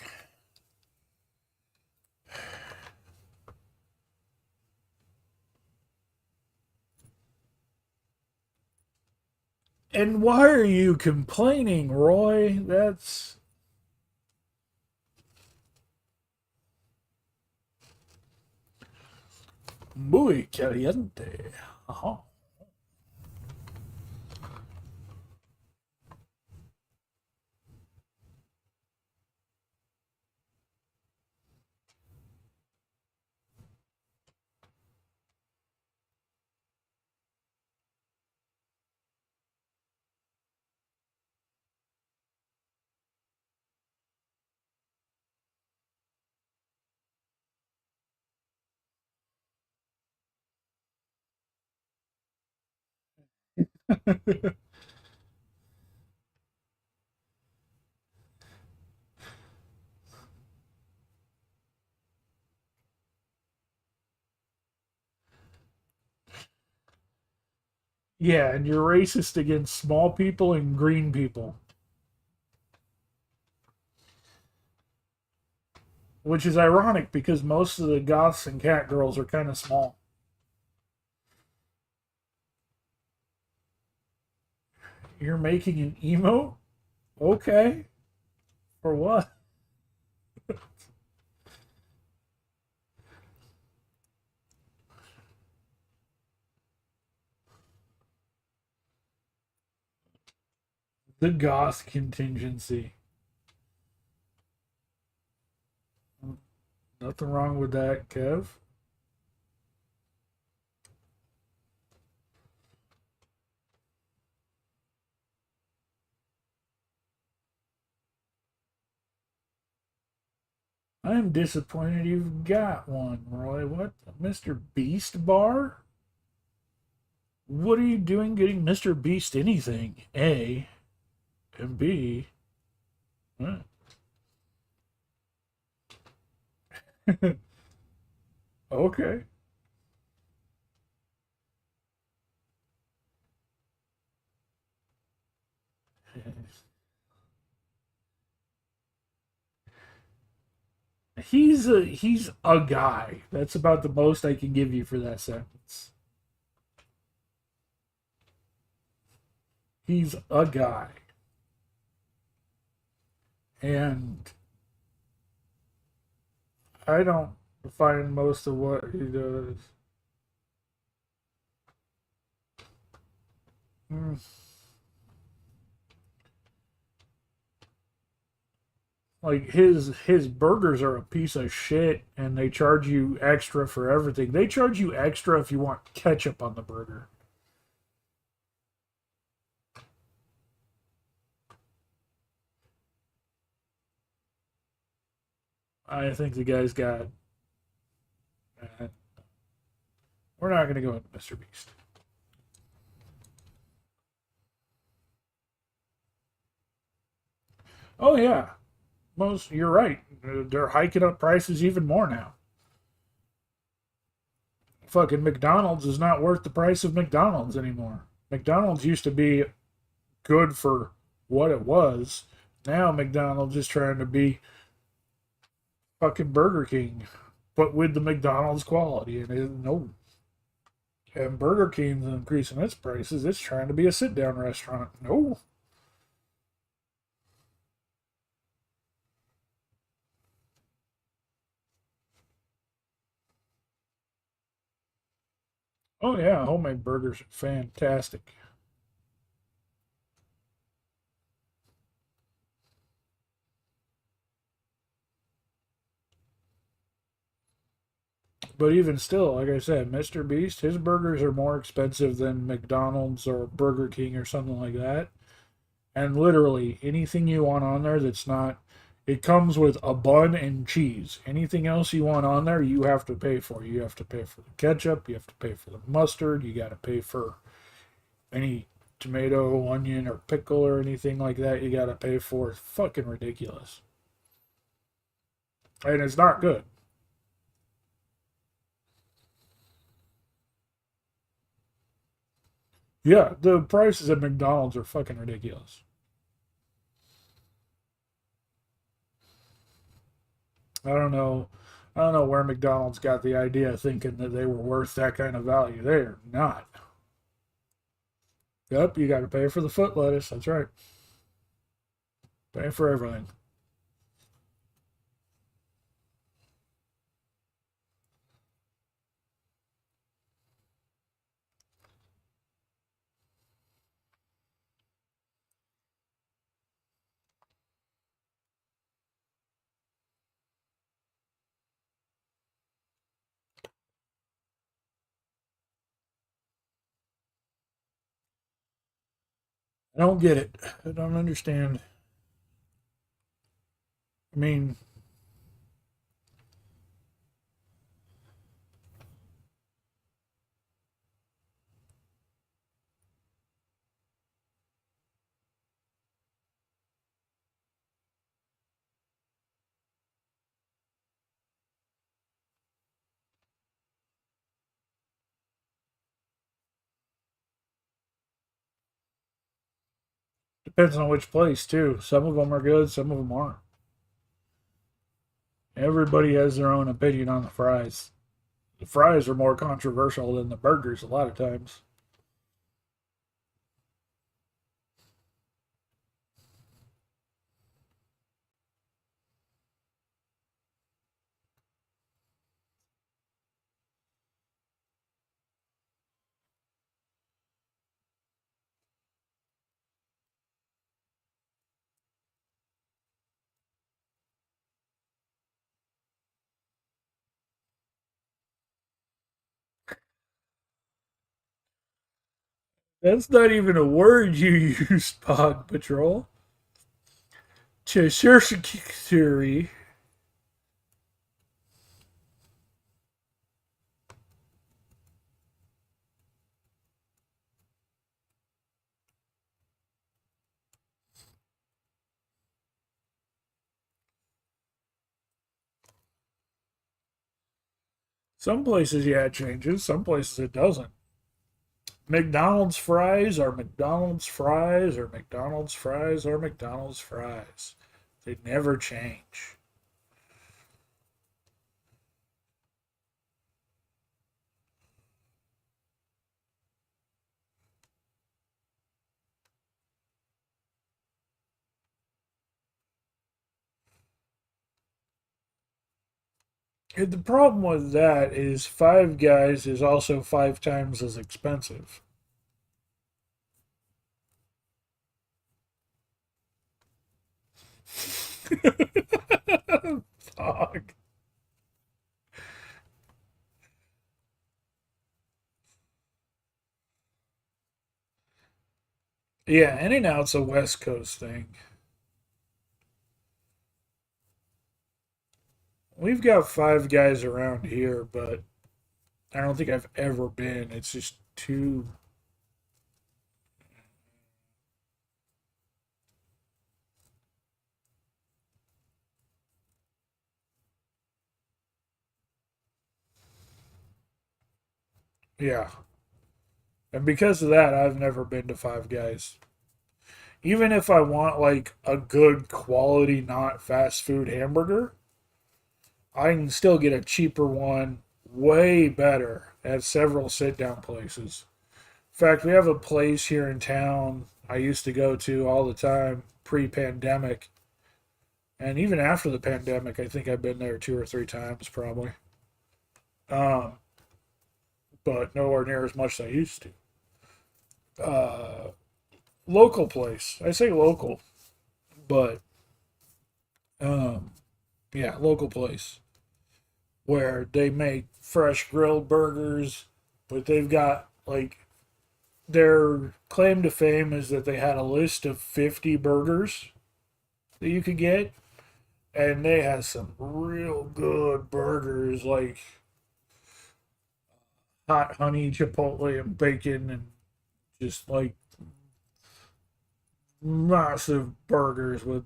And why are you complaining, Roy? That's muy caliente. Uh-huh. Yeah, and you're racist against small people and green people, which is ironic because most of the goths and cat girls are kind of small. You're making an emo? Okay. For what? The goth contingency. Nothing wrong with that, Kev. I'm disappointed you've got one, Roy. What? Mr. Beast bar? What are you doing getting Mr. Beast anything? A. And B. Huh. Okay. He's a guy. That's about the most I can give you for that sentence. He's a guy. And I don't find most of what he does. Mm. Like his burgers are a piece of shit and they charge you extra for everything. They charge you extra if you want ketchup on the burger. I think the guy's got we're not going to go into Mr. Beast. Oh yeah. Most you're right. They're hiking up prices even more now. Fucking McDonald's is not worth the price of McDonald's anymore. McDonald's used to be good for what it was. Now McDonald's is trying to be fucking Burger King, but with the McDonald's quality. And no, and Burger King's increasing its prices. It's trying to be a sit down restaurant. No. Oh yeah, homemade burgers are fantastic. But even still, like I said, Mr. Beast, his burgers are more expensive than McDonald's or Burger King or something like that. And literally anything you want on there that's not, it comes with a bun and cheese. Anything else you want on there, you have to pay for. You have to pay for the ketchup, you have to pay for the mustard, you got to pay for any tomato, onion, or pickle or anything like that. You got to pay for. It's fucking ridiculous. And it's not good. Yeah, the prices at McDonald's are fucking ridiculous. I don't know. I don't know where McDonald's got the idea of thinking that they were worth that kind of value. They're not. Yep, you got to pay for the foot lettuce. That's right. Pay for everything. I don't get it. I don't understand. I mean, depends on which place too. Some of them are good, some of them aren't. Everybody has their own opinion on the fries. The fries are more controversial than the burgers a lot of times. That's not even a word you use, Pog Patrol. Cheshire. Some places, yeah, it changes. Some places it doesn't. McDonald's fries are McDonald's fries or McDonald's fries or McDonald's fries. They never change. And the problem with that is Five Guys is also 5 times as expensive. Fuck. Yeah, In-N-Out's a West Coast thing. We've got Five Guys around here, but I don't think I've ever been. It's just too. Yeah. And because of that, I've never been to Five Guys. Even if I want like a good quality, not fast food hamburger, I can still get a cheaper one, way better at several sit down places. In fact, we have a place here in town I used to go to all the time pre pandemic. And even after the pandemic, I think I've been there 2 or 3 times probably. Um, but nowhere near as much as I used to. Local place. I say local, but um, yeah, local place where they make fresh grilled burgers, but they've got like their claim to fame is that they had a list of 50 burgers that you could get, and they had some real good burgers like hot honey chipotle and bacon and just like massive burgers with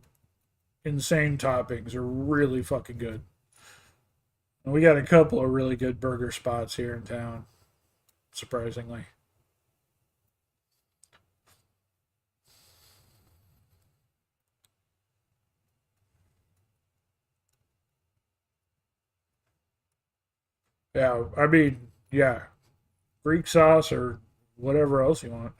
insane toppings are really fucking good. And we got a couple of really good burger spots here in town, surprisingly. Yeah, I mean, yeah, Greek sauce or whatever else you want.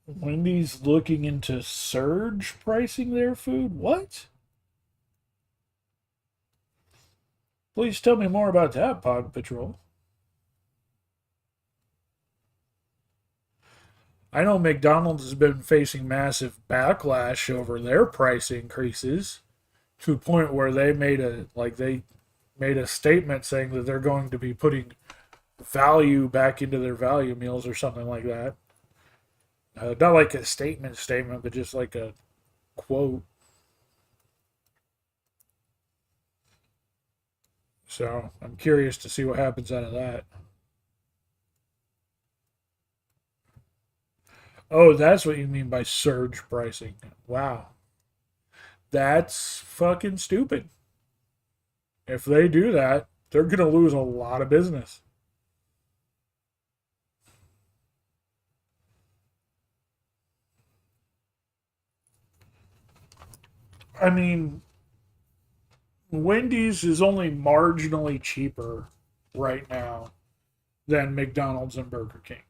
Wendy's looking into surge pricing their food? What? Please tell me more about that, Pog Patrol. I know McDonald's has been facing massive backlash over their price increases to a point where they made a statement saying that they're going to be putting value back into their value meals or something like that. Not like a statement, but just like a quote. So I'm curious to see what happens out of that. Oh, that's what you mean by surge pricing. Wow. That's fucking stupid. If they do that, they're going to lose a lot of business. I mean, Wendy's is only marginally cheaper right now than McDonald's and Burger King.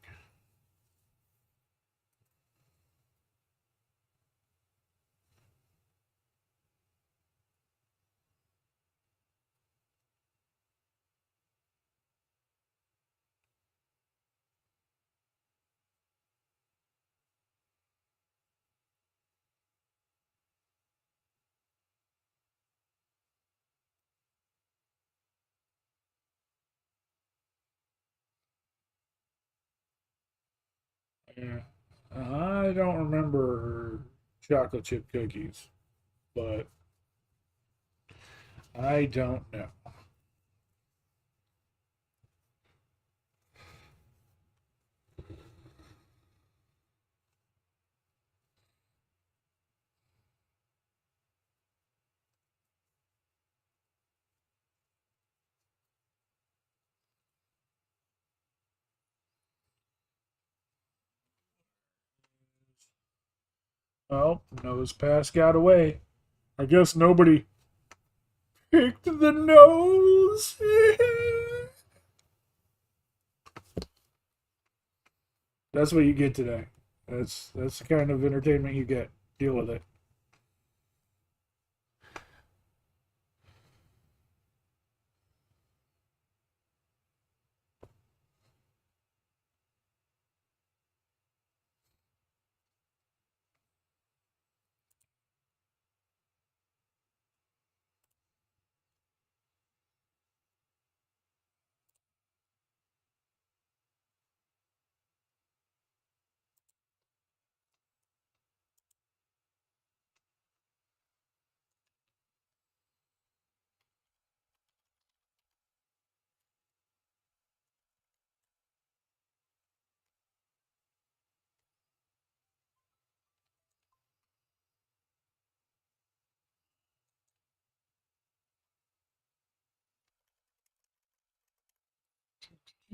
Yeah. I don't remember chocolate chip cookies, but I don't know. Oh, nose pass got away. I guess nobody picked the nose. That's what you get today. That's the kind of entertainment you get. Deal with it.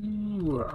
Ooh.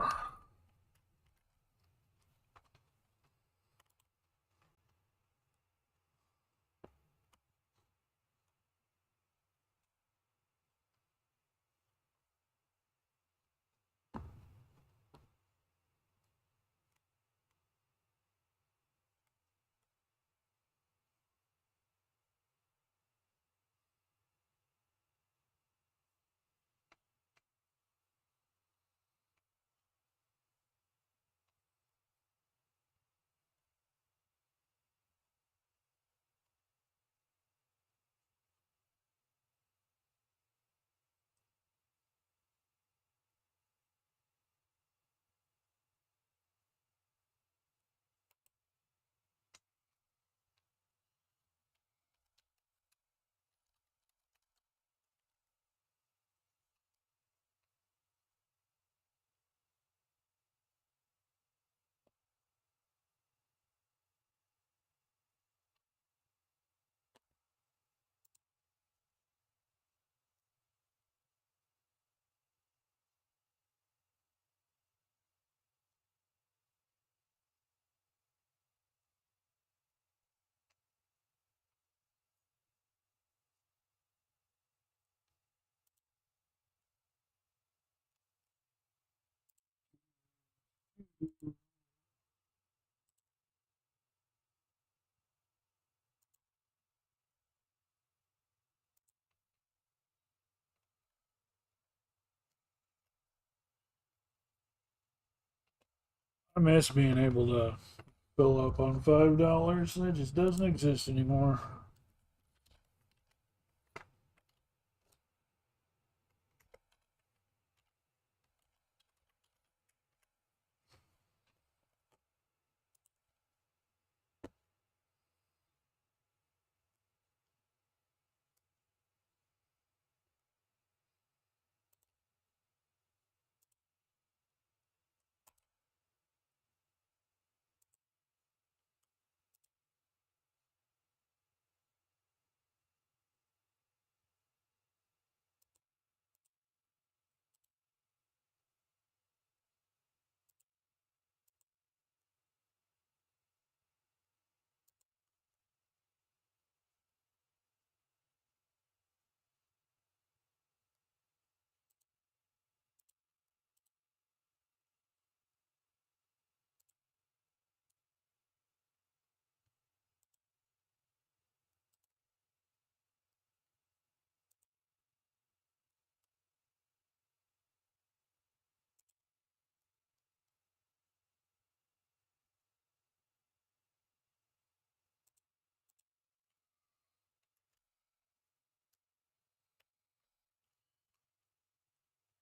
I miss being able to fill up on $5. That just doesn't exist anymore.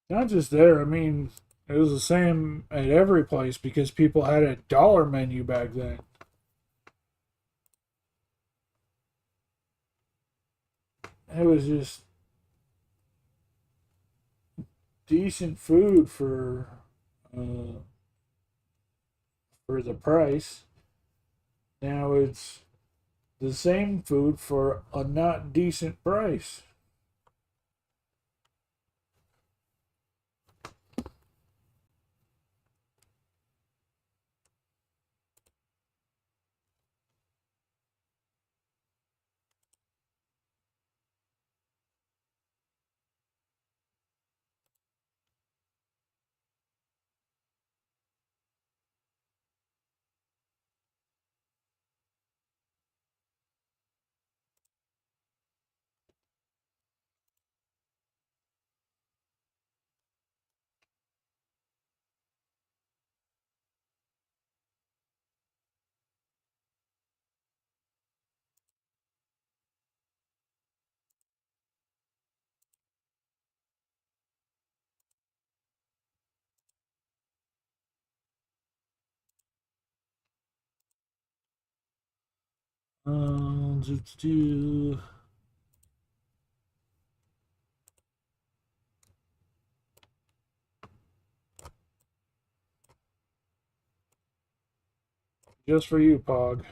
Not just there. I mean, It was the same at every place because people had a dollar menu back then. It was just decent food uh, for the price. Now it's the same food for a not decent price. Let's do. Just for you, Pog.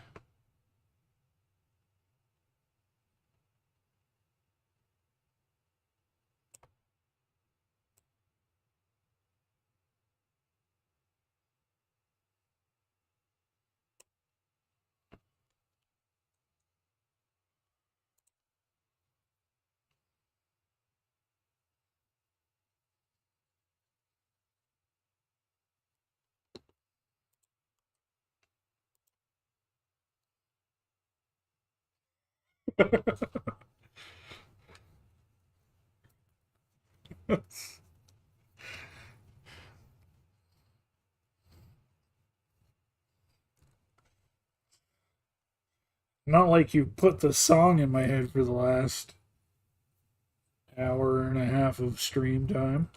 Not like you put the song in my head for the last hour and a half of stream time.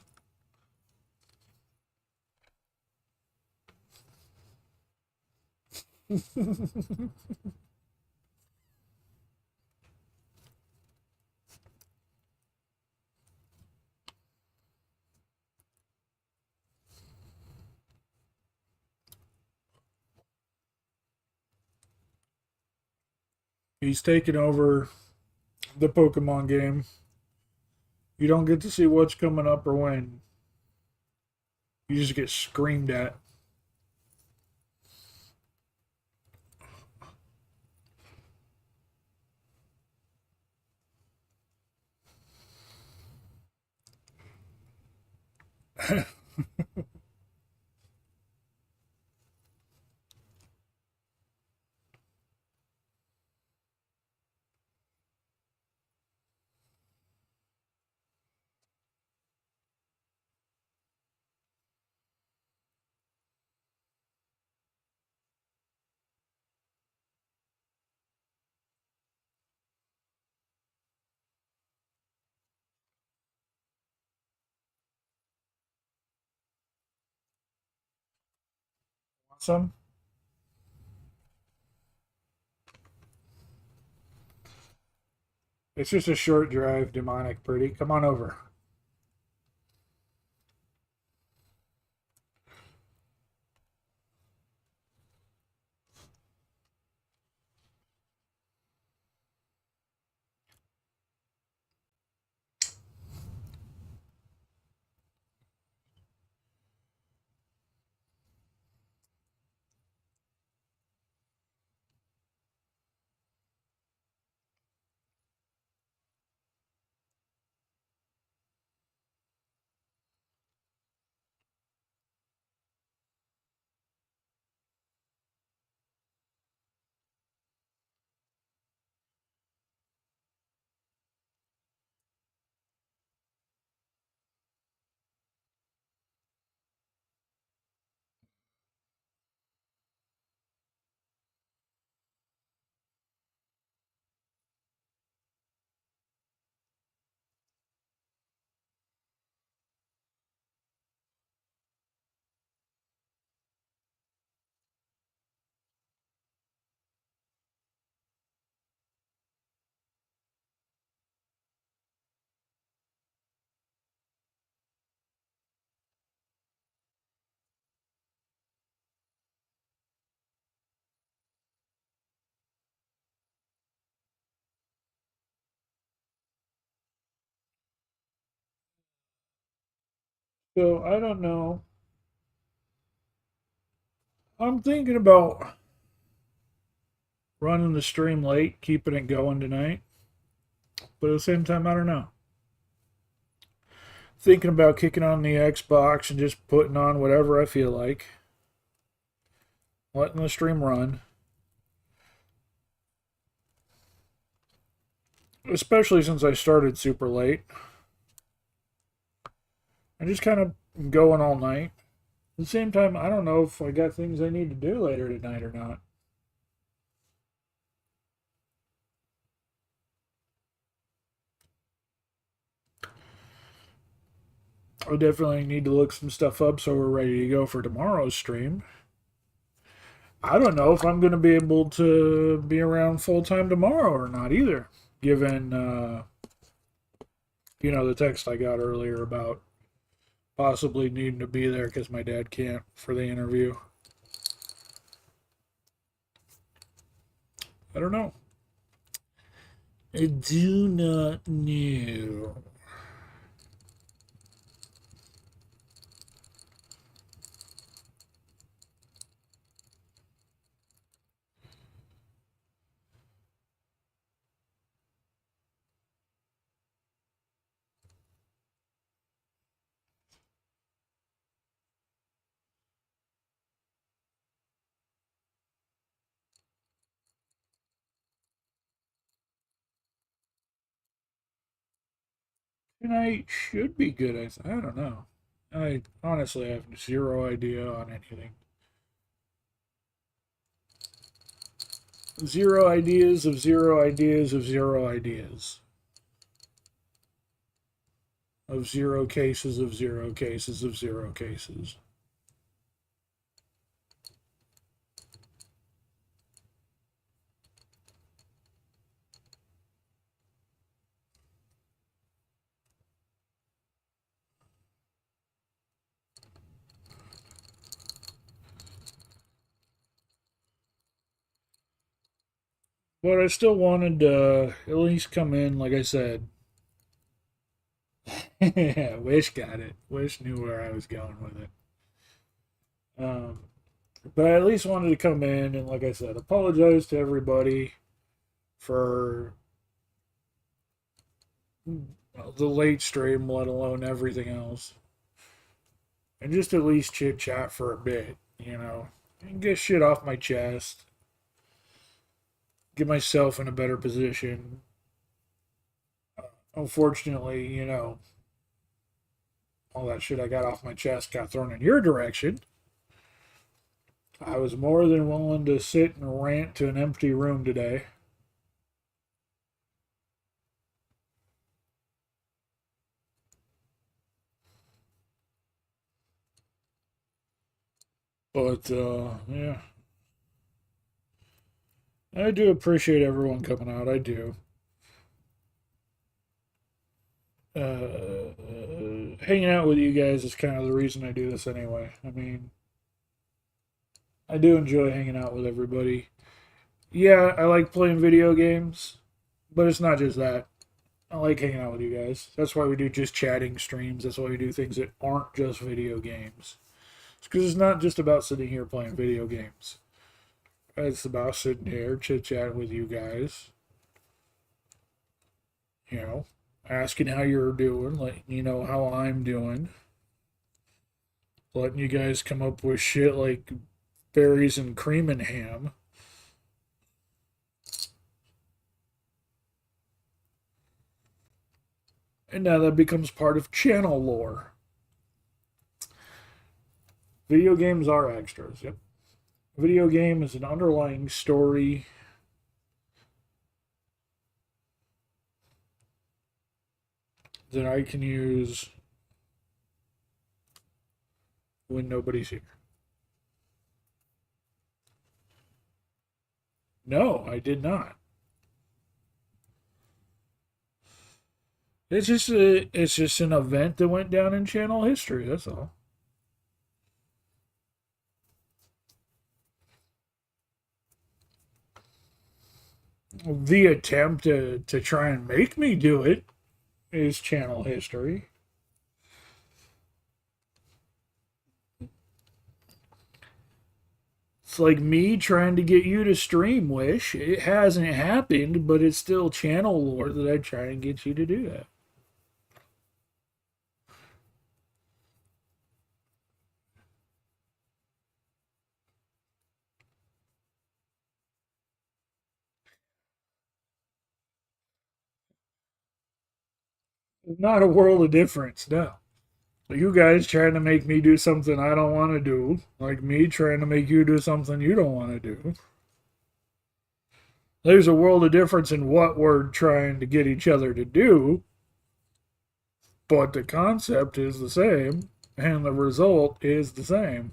He's taking over the Pokemon game. You don't get to see what's coming up or when. You just get screamed at. Want some? It's just a short drive, demonic pretty. Come on over. So I don't know. I'm thinking about running the stream late, keeping it going tonight. But at the same time, I don't know. Thinking about kicking on the Xbox and just putting on whatever I feel like. Letting the stream run. Especially since I started super late. I'm just kind of going all night. At the same time, I don't know if I got things I need to do later tonight or not. I definitely need to look some stuff up so we're ready to go for tomorrow's stream. I don't know if I'm going to be able to be around full time tomorrow or not either, given the text I got earlier about possibly needing to be there because my dad can't for the interview. I don't know. I do not know. Tonight should be good. I don't know. I honestly have zero idea on anything. Zero ideas of zero ideas of zero ideas. Of zero cases of zero cases of zero cases. But I still wanted to at least come in, like I said. Wish got it. Wish knew where I was going with it. But I at least wanted to come in and, like I said, apologize to everybody for the late stream, let alone everything else. And just at least chit chat for a bit, and get shit off my chest. Get myself in a better position. Unfortunately, all that shit I got off my chest got thrown in your direction. I was more than willing to sit and rant to an empty room today. But, yeah. I do appreciate everyone coming out. I do. Hanging out with you guys is kind of the reason I do this anyway. I mean, I do enjoy hanging out with everybody. Yeah, I like playing video games, but it's not just that. I like hanging out with you guys. That's why we do just chatting streams. That's why we do things that aren't just video games. It's because it's not just about sitting here playing video games. It's about sitting here chit chatting with you guys. Asking how you're doing, letting you know how I'm doing. Letting you guys come up with shit like berries and cream and ham. And now that becomes part of channel lore. Video games are extras, yep. Video game is an underlying story that I can use when nobody's here. No, I did not. It's just an event that went down in channel history, that's all. The attempt to try and make me do it is channel history. It's like me trying to get you to stream Wish. It hasn't happened, but it's still channel lore that I try and get you to do that. It's not a world of difference, no. You guys trying to make me do something I don't want to do, like me trying to make you do something you don't want to do. There's a world of difference in what we're trying to get each other to do, but the concept is the same, and the result is the same.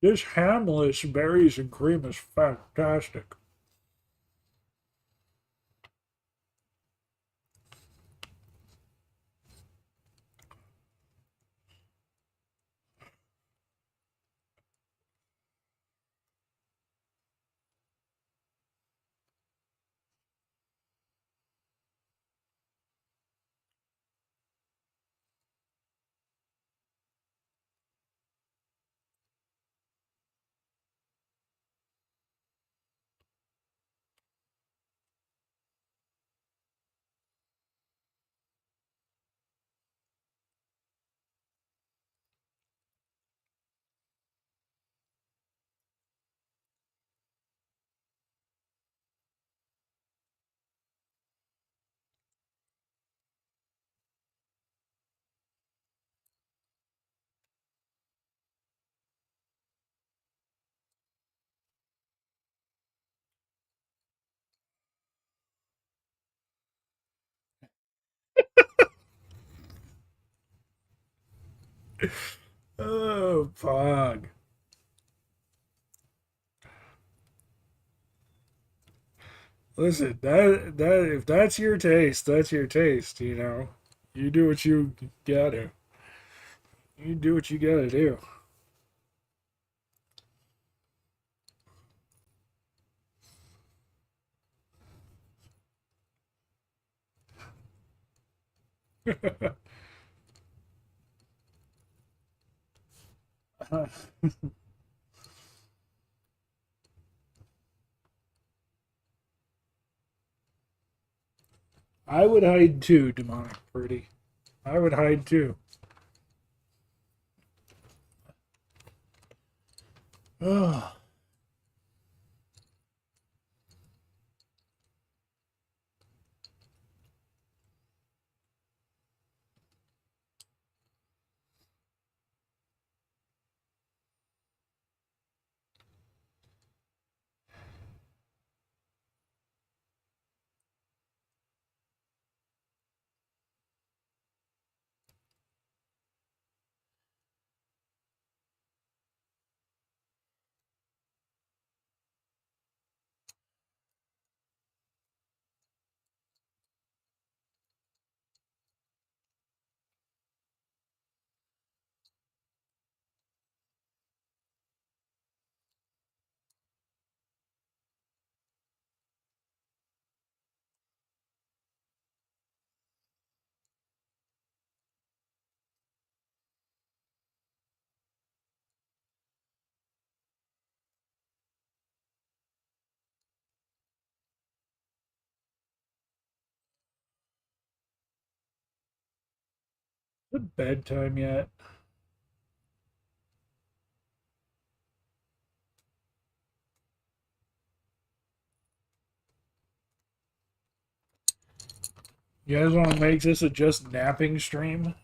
This hamless berries and cream is fantastic. Oh, Pog. Listen, that if that's your taste, that's your taste. You know, you do what you gotta. You do what you gotta do. I would hide too, demonic pretty. I would hide too. Oh, is it bedtime yet? You guys want to make this a just napping stream?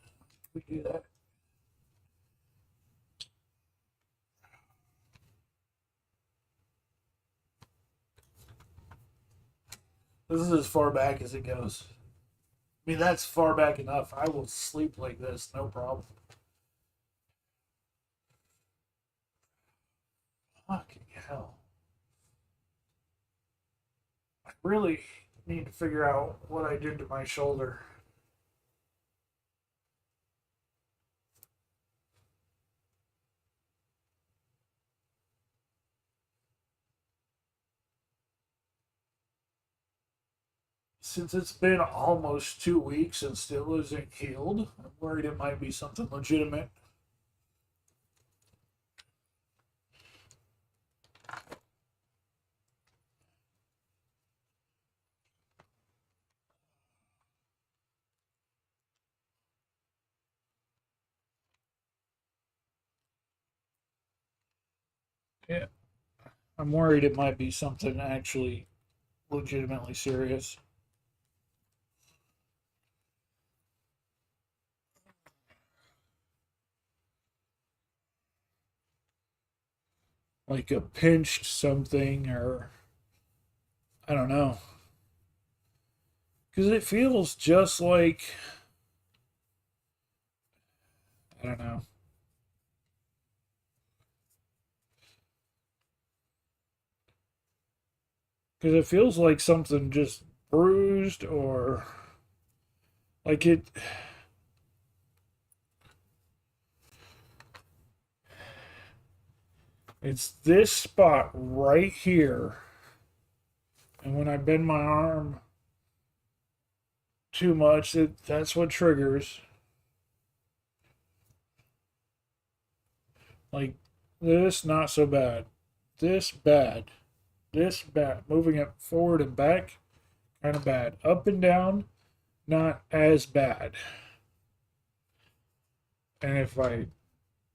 We do that. This is as far back as it goes. I mean, that's far back enough. I will sleep like this, no problem. Fucking hell. I really need to figure out what I did to my shoulder. Since it's been almost 2 weeks and still isn't healed, I'm worried it might be something legitimate. Yeah, I'm worried it might be something actually legitimately serious. Like a pinched something, or I don't know. Because it feels just like, I don't know. Because it feels like something just bruised, or like it's this spot right here. And when I bend my arm too much, that's what triggers. Like this, not so bad. This, bad. This, bad. Moving it forward and back, kind of bad. Up and down, not as bad. And if I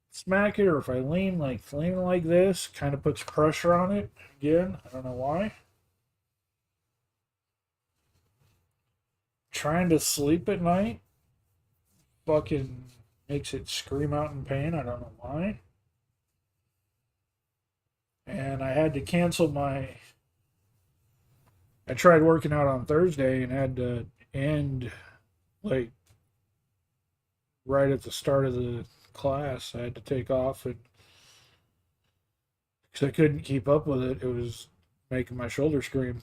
smack it or if I lean like this, kind of puts pressure on it. Again, I don't know why. Trying to sleep at night fucking makes it scream out in pain. I don't know why. And I had to cancel my. I tried working out on Thursday and had to end like right at the start of the class. I had to take off and because I couldn't keep up with it. It was making my shoulder scream.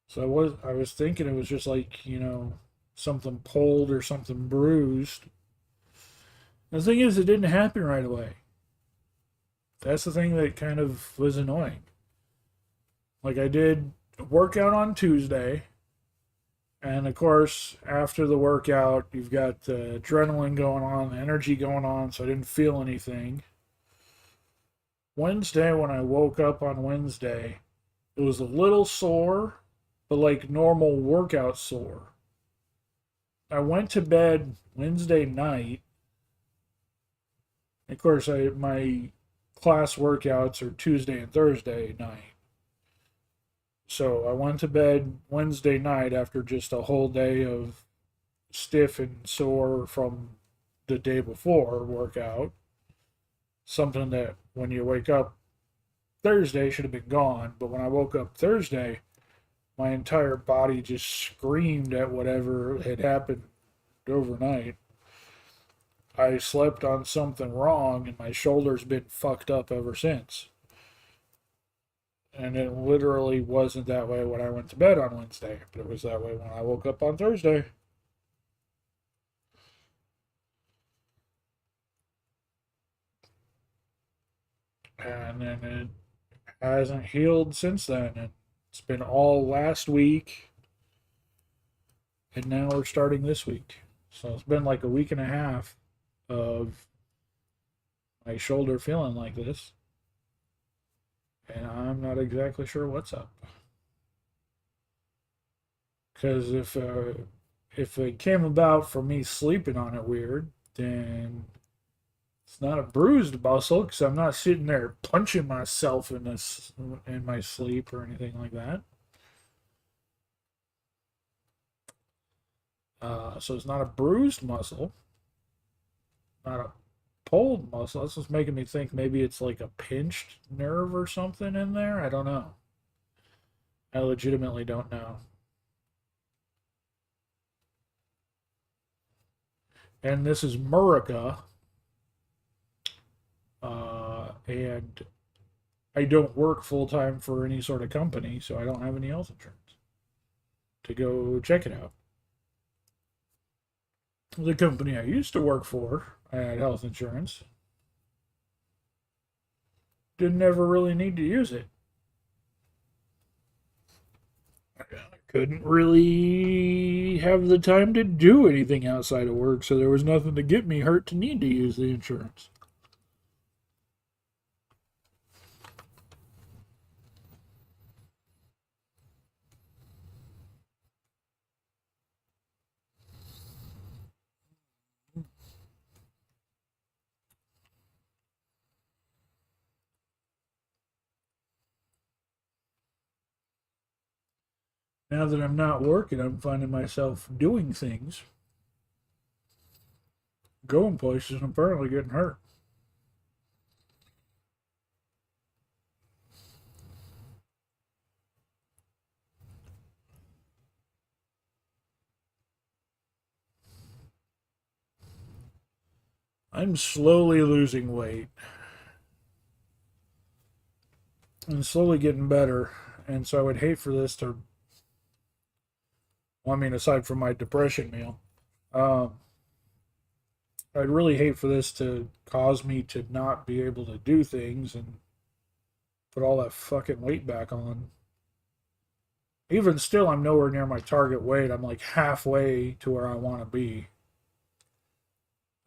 So I was thinking it was just like, something pulled or something bruised. The thing is, it didn't happen right away. That's the thing that kind of was annoying. Like I did a workout on Tuesday, and of course, after the workout, you've got the adrenaline going on, the energy going on, so I didn't feel anything. Wednesday, when I woke up on Wednesday, it was a little sore, but like normal workout sore. I went to bed Wednesday night. Of course, my class workouts are Tuesday and Thursday night. So I went to bed Wednesday night after just a whole day of stiff and sore from the day before workout. Something that when you wake up Thursday should have been gone. But when I woke up Thursday, my entire body just screamed at whatever had happened overnight. I slept on something wrong and my shoulder's been fucked up ever since. And it literally wasn't that way when I went to bed on Wednesday, but it was that way when I woke up on Thursday. And then it hasn't healed since then. And it's been all last week, and now we're starting this week. So it's been like a week and a half of my shoulder feeling like this, and I'm not exactly sure what's up. Because if it came about from me sleeping on it weird, then it's not a bruised muscle because I'm not sitting there punching myself in my sleep or anything like that. So it's not a bruised muscle, not a pulled muscle. That's what's making me think maybe it's like a pinched nerve or something in there. I don't know. I legitimately don't know. And this is Murica. and I don't work full time for any sort of company, so I don't have any health insurance to go check it out. The company I used to work for, I had health insurance. Didn't ever really need to use it. I couldn't really have the time to do anything outside of work, so there was nothing to get me hurt to need to use the insurance. Now that I'm not working, I'm finding myself doing things, going places, and apparently getting hurt. I'm slowly losing weight and slowly getting better. And so I would hate for this to, well, I mean, aside from my depression meal, um, I'd really hate for this to cause me to not be able to do things and put all that fucking weight back on. Even still, I'm nowhere near my target weight. I'm like halfway to where I want to be.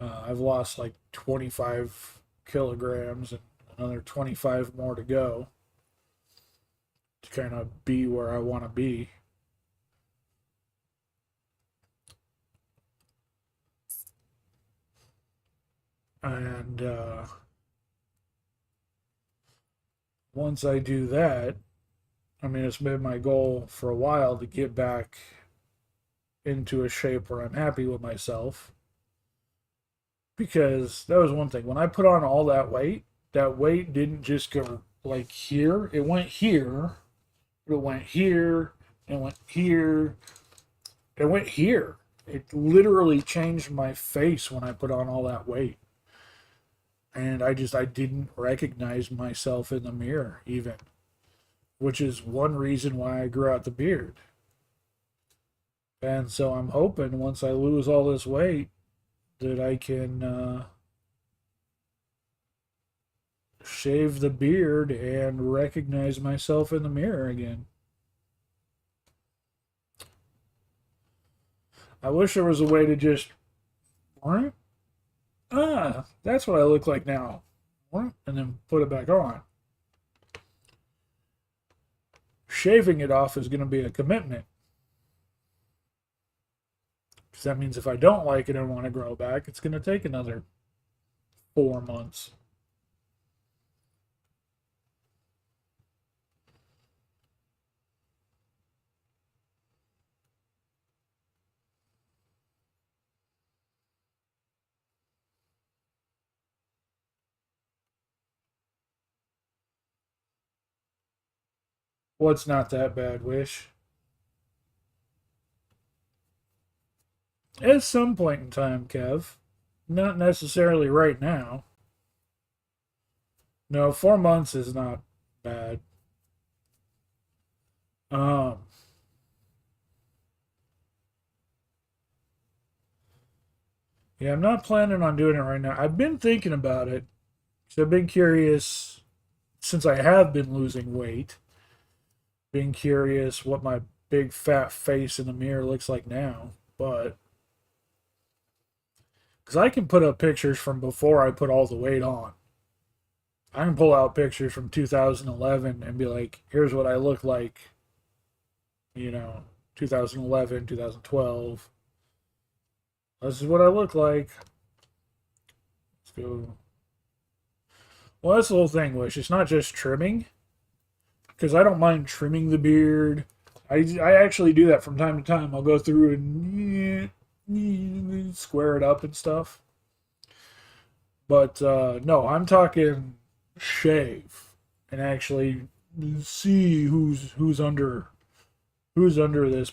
I've lost like 25 kilograms and another 25 more to go to kind of be where I want to be. And once I do that, I mean, it's been my goal for a while to get back into a shape where I'm happy with myself. Because that was one thing. When I put on all that weight didn't just go like here. It went here. It went here. It went here. It went here. It literally changed my face when I put on all that weight. And I didn't recognize myself in the mirror even, which is one reason why I grew out the beard. And so I'm hoping once I lose all this weight that I can shave the beard and recognize myself in the mirror again. I wish there was a way to just, that's what I look like now, and then put it back on. Shaving it off is going to be a commitment. Because that means if I don't like it and want to grow back, it's going to take another 4 months. What's not that bad, Wish? At some point in time, Kev. Not necessarily right now. No, 4 months is not bad. Um, yeah, I'm not planning on doing it right now. I've been thinking about it. So I've been curious since I have been losing weight. Being curious what my big fat face in the mirror looks like now. But because I can put up pictures from before I put all the weight on. I can pull out pictures from 2011 and be like, here's what I look like, 2011, 2012. This is what I look like. Let's go. Well, that's the whole thing, Wish. It's not just trimming, because I don't mind trimming the beard. I actually do that from time to time. I'll go through and square it up and stuff. But no, I'm talking shave and actually see who's under this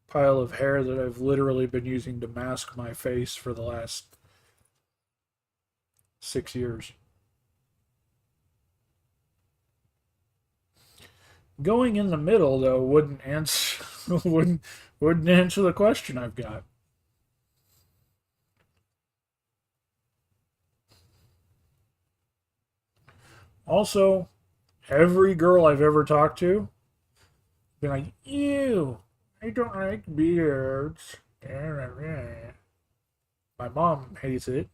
pile of hair that I've literally been using to mask my face for the last 6 years. Going in the middle though wouldn't answer wouldn't answer the question I've got. Also, every girl I've ever talked to been like, "Ew, I don't like beards." My mom hates it.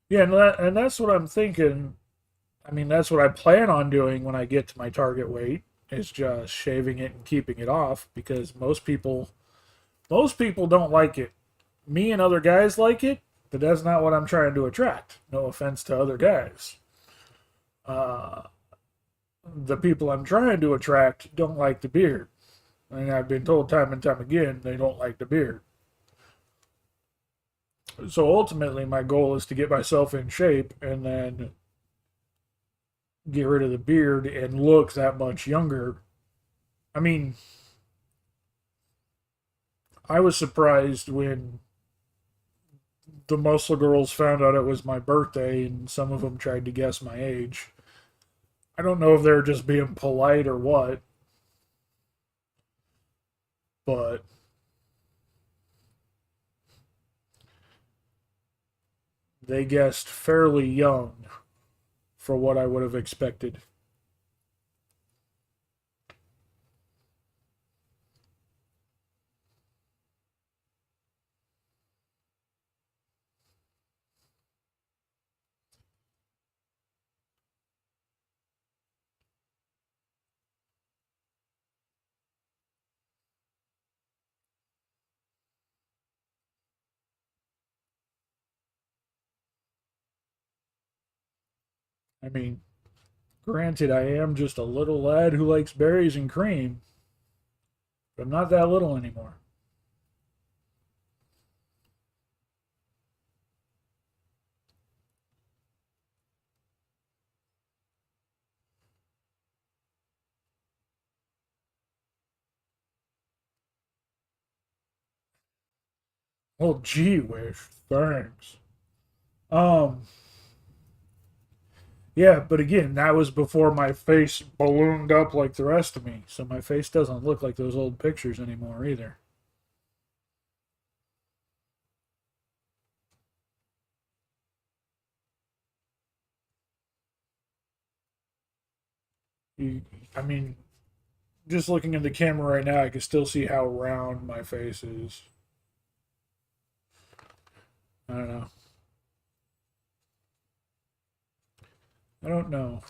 Yeah, and that's what I'm thinking. I mean, that's what I plan on doing when I get to my target weight is just shaving it and keeping it off because most people don't like it. Me and other guys like it, but that's not what I'm trying to attract. No offense to other guys. Uh, the people I'm trying to attract don't like the beard. And I've been told time and time again they don't like the beard. So ultimately, my goal is to get myself in shape and then get rid of the beard and look that much younger. I mean, I was surprised when the muscle girls found out it was my birthday and some of them tried to guess my age. I don't know if they're just being polite or what, but they guessed fairly young for what I would have expected. I mean, granted, I am just a little lad who likes berries and cream, but I'm not that little anymore. Oh, gee whiz, thanks. Um, yeah, but again, that was before my face ballooned up like the rest of me, so my face doesn't look like those old pictures anymore either. You, I mean, just looking in the camera right now, I can still see how round my face is. I don't know. I don't know.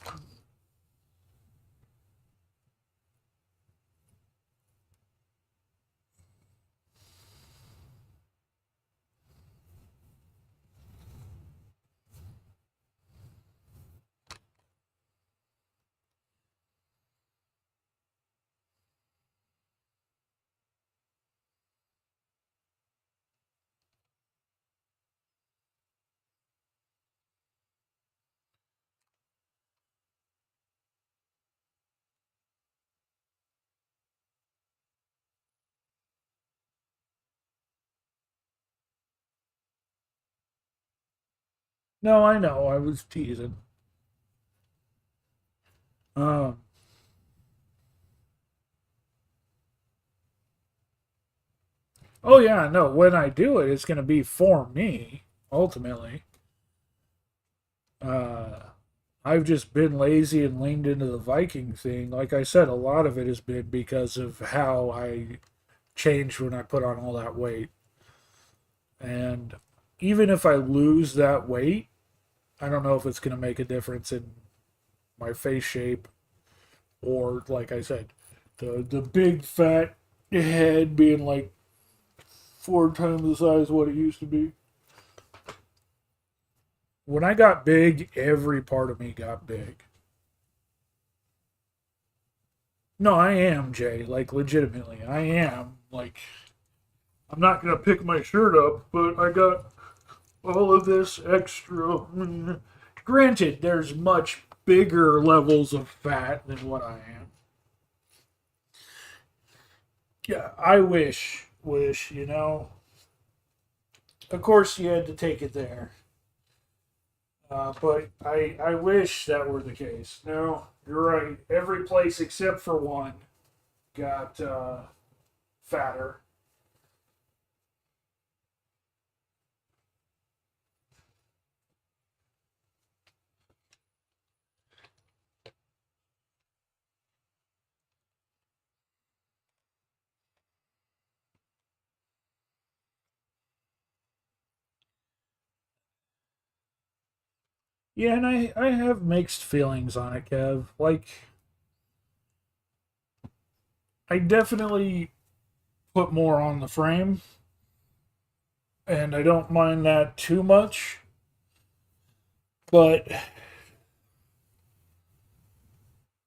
No, I know. I was teasing. Um, oh yeah, no. When I do it, it's gonna be for me ultimately. Uh, I've just been lazy and leaned into the Viking thing. Like I said, a lot of it has been because of how I changed when I put on all that weight. And even if I lose that weight, I don't know if it's going to make a difference in my face shape or, like I said, the big fat head being like 4 times the size of what it used to be. When I got big, every part of me got big. No, I am, Jay. Like, legitimately, I am. Like, I'm not going to pick my shirt up, but I got all of this extra. Granted, there's much bigger levels of fat than what I am. Yeah, I wish. Of course, you had to take it there. But I wish that were the case. No, you're right. Every place except for one got fatter. Yeah, and I have mixed feelings on it, Kev. Like, I definitely put more on the frame, and I don't mind that too much. But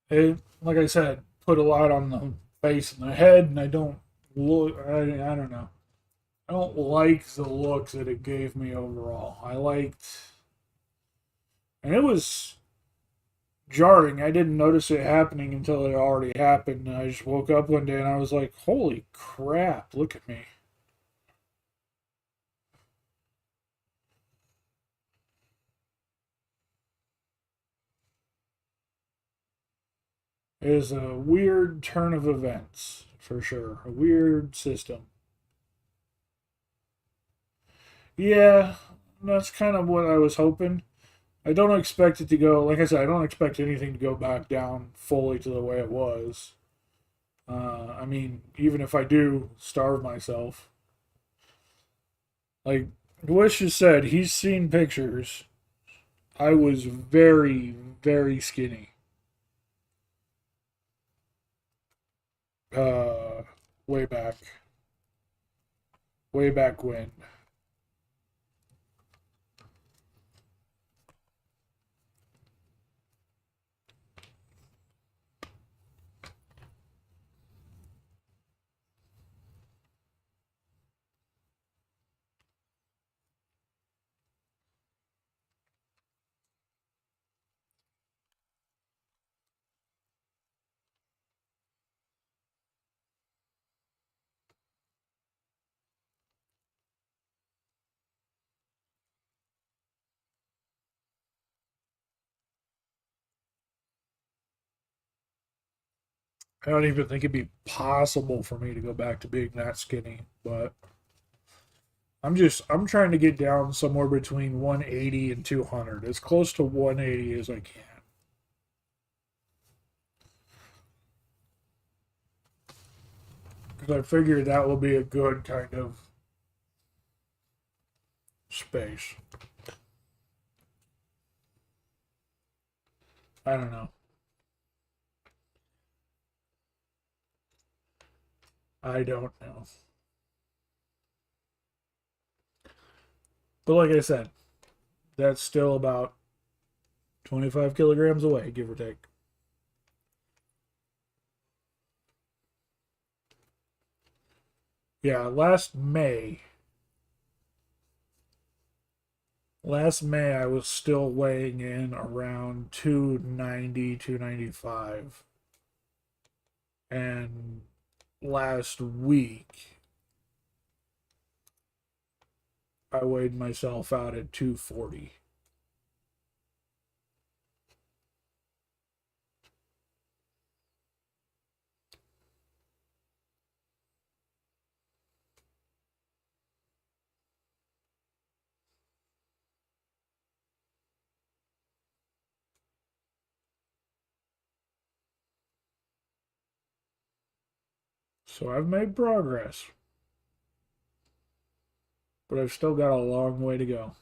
it, like I said, put a lot on the face and the head, and I don't look. I don't know. I don't like the look that it gave me overall. I liked, and it was jarring. I didn't notice it happening until it already happened. And I just woke up one day and I was like, "Holy crap! Look at me." It is a weird turn of events for sure. A weird system. Yeah, that's kind of what I was hoping. I don't expect it to go, like I said, I don't expect anything to go back down fully to the way it was. I mean, even if I do starve myself, like Wish has said, he's seen pictures. I was very, very skinny. Uh, way back, way back when. I don't even think it'd be possible for me to go back to being that skinny, but I'm trying to get down somewhere between 180 and 200, as close to 180 as I can. Because I figured that will be a good kind of space. I don't know. I don't know. But like I said, that's still about 25 kilograms away, give or take. Yeah, last May I was still weighing in around 290, 295. And last week I weighed myself out at 240. So I've made progress, but I've still got a long way to go.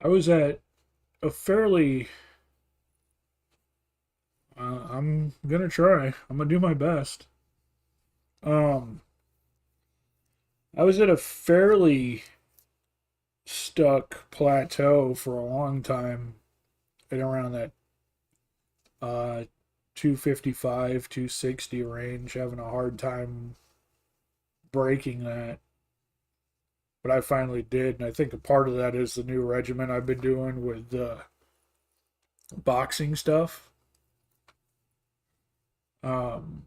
I was at a fairly I'm gonna try. I'm gonna do my best. Um, I was at a fairly stuck plateau for a long time at around that uh 255, 260 range, having a hard time breaking that. but I finally did, and I think a part of that is the new regimen I've been doing with boxing stuff. Um,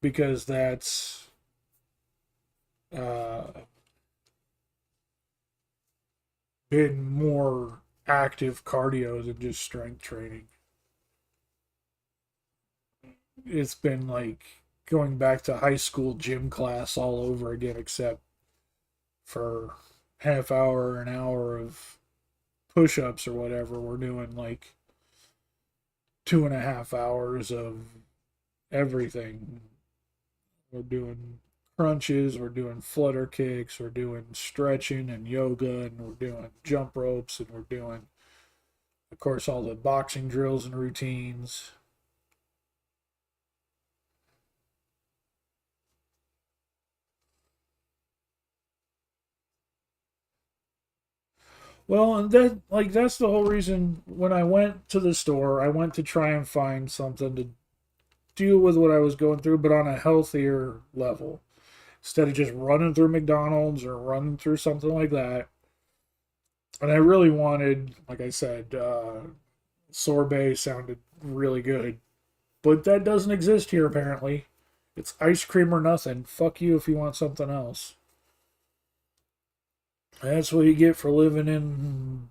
because that's uh, been more active cardio than just strength training. It's been like going back to high school gym class all over again, except for half hour, an hour of push ups or whatever. We're doing like 2.5 hours of everything. We're doing crunches, we're doing flutter kicks, we're doing stretching and yoga, and we're doing jump ropes, and we're doing, of course, all the boxing drills and routines. Well, and that's the whole reason when I went to the store, I went to try and find something to deal with what I was going through, but on a healthier level. Instead of just running through McDonald's or running through something like that. And I really wanted, like I said, sorbet sounded really good. But that doesn't exist here, apparently. It's ice cream or nothing. Fuck you if you want something else. That's what you get for living in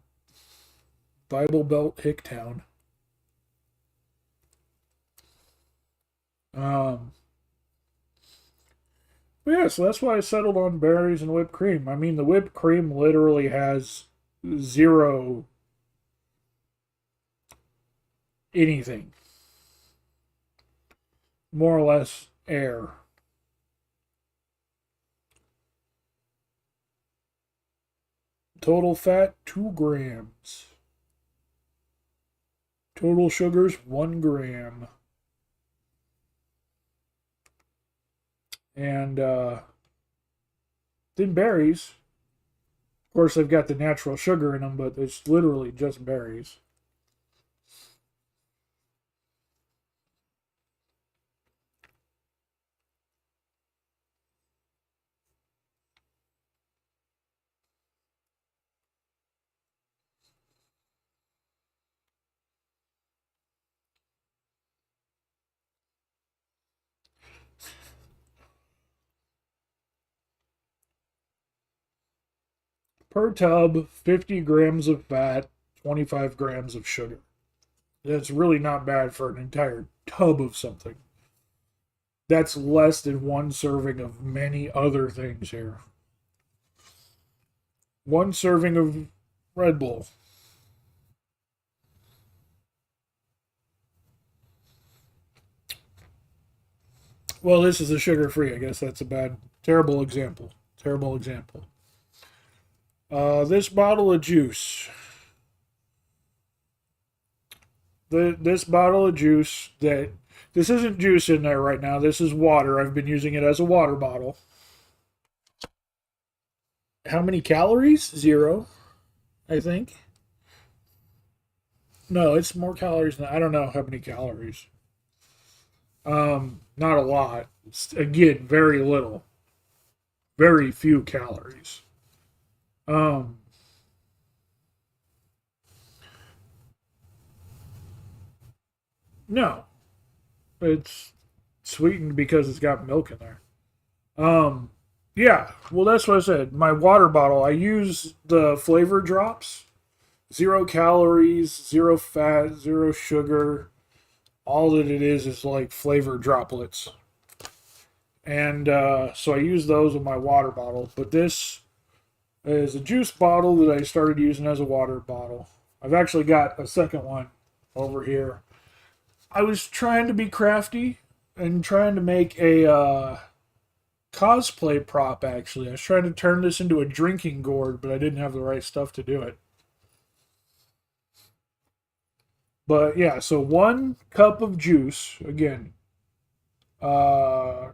Bible Belt Hicktown. Um, but yeah, so that's why I settled on berries and whipped cream. I mean, the whipped cream literally has zero anything, more or less air. Total fat 2 grams. Total sugars 1 gram. And then berries. Of course, they've got the natural sugar in them, but it's literally just berries. Per tub, 50 grams of fat, 25 grams of sugar. That's really not bad for an entire tub of something. That's less than one serving of many other things here. One serving of Red Bull. Well, this is a sugar free. I guess that's a bad, terrible example. Terrible example. This bottle of juice. This bottle of juice that this isn't juice in there right now. This is water. I've been using it as a water bottle. How many calories? 0, I think. No, it's more calories than I don't know how many calories. Not a lot. Again, very little. Very few calories. Um, no, it's sweetened because it's got milk in there. Um, yeah, well, that's what I said. My water bottle, I use the flavor drops. 0 calories, zero fat, zero sugar. All that it is like flavor droplets. And so I use those with my water bottle. But this is a juice bottle that I started using as a water bottle. I've actually got a second one over here. I was trying to be crafty and trying to make a cosplay prop, actually. I was trying to turn this into a drinking gourd, but I didn't have the right stuff to do it. But yeah, so 1 cup of juice, again, uh,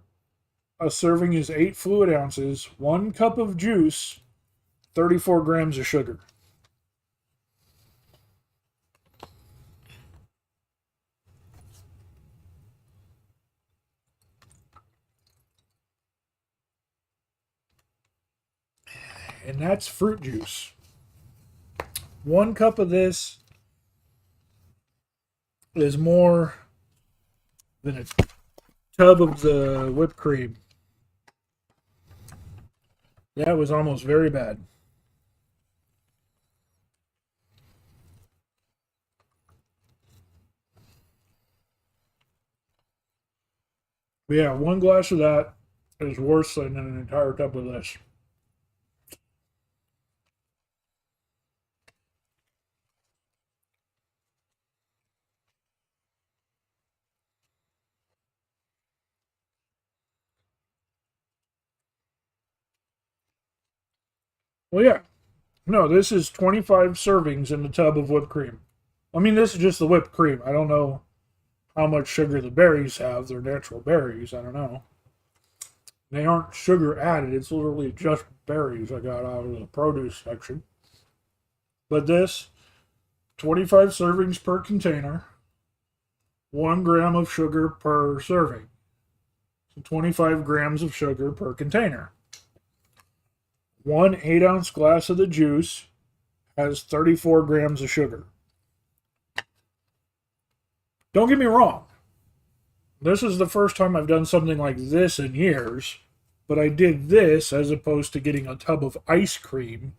a serving is 8 fluid ounces. 1 cup of juice, 34 grams of sugar. and that's fruit juice. 1 cup of this is more than a tub of the whipped cream. That was almost very bad. But yeah, 1 glass of that is worse than an entire cup of this. Well, yeah. No, this is 25 servings in the tub of whipped cream. I mean, this is just the whipped cream. I don't know how much sugar the berries have. They're natural berries. I don't know. They aren't sugar added. It's literally just berries I got out of the produce section. But this, 25 servings per container, 1 gram of sugar per serving. So 25 grams of sugar per container. 1 8-ounce glass of the juice has 34 grams of sugar. Don't get me wrong. This is the first time I've done something like this in years, but I did this as opposed to getting a tub of ice cream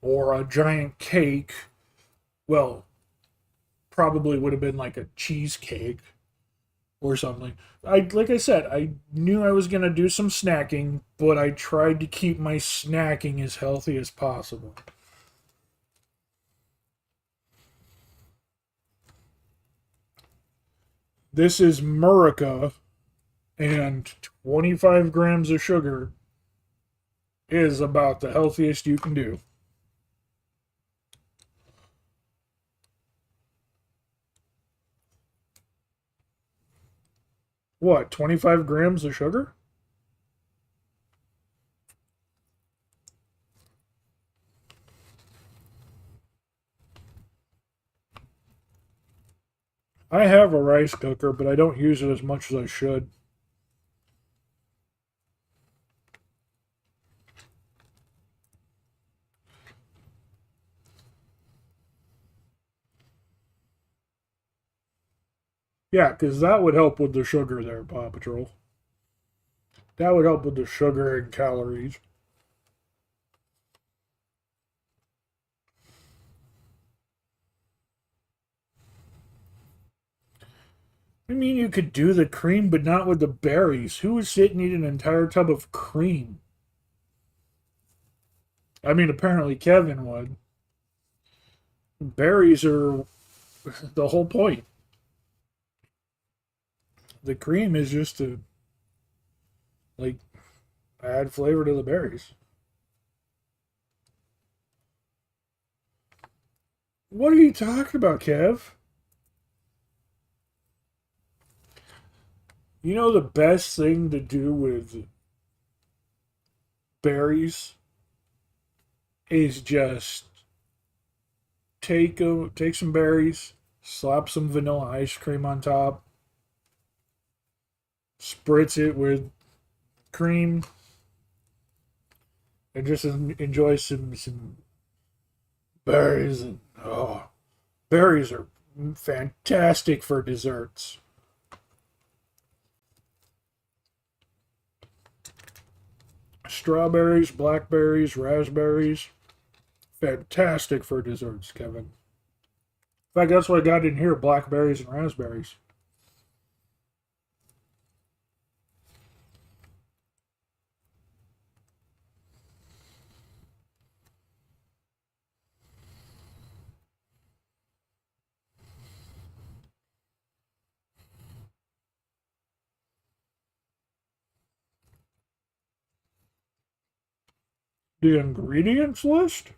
or a giant cake. Well, probably would have been like a cheesecake or something. Like I said, I knew I was going to do some snacking, but I tried to keep my snacking as healthy as possible. This is Murica, and 25 grams of sugar is about the healthiest you can do. What, 25 grams of sugar? I have a rice cooker, but I don't use it as much as I should. Yeah, because that would help with the sugar there, Paw Patrol. That would help with the sugar and calories. I mean, you could do the cream, but not with the berries. Who would sit and eat an entire tub of cream? I mean, apparently Kevin would. Berries are the whole point. The cream is just to, like, add flavor to the berries. What are you talking about, Kev? You know the best thing to do with berries is just take some berries, slap some vanilla ice cream on top, spritz it with cream, and just enjoy some berries. And oh, berries are fantastic for desserts. Strawberries, blackberries, raspberries, fantastic for desserts, Kevin. In fact, that's what I got in here: blackberries and raspberries. The ingredients list?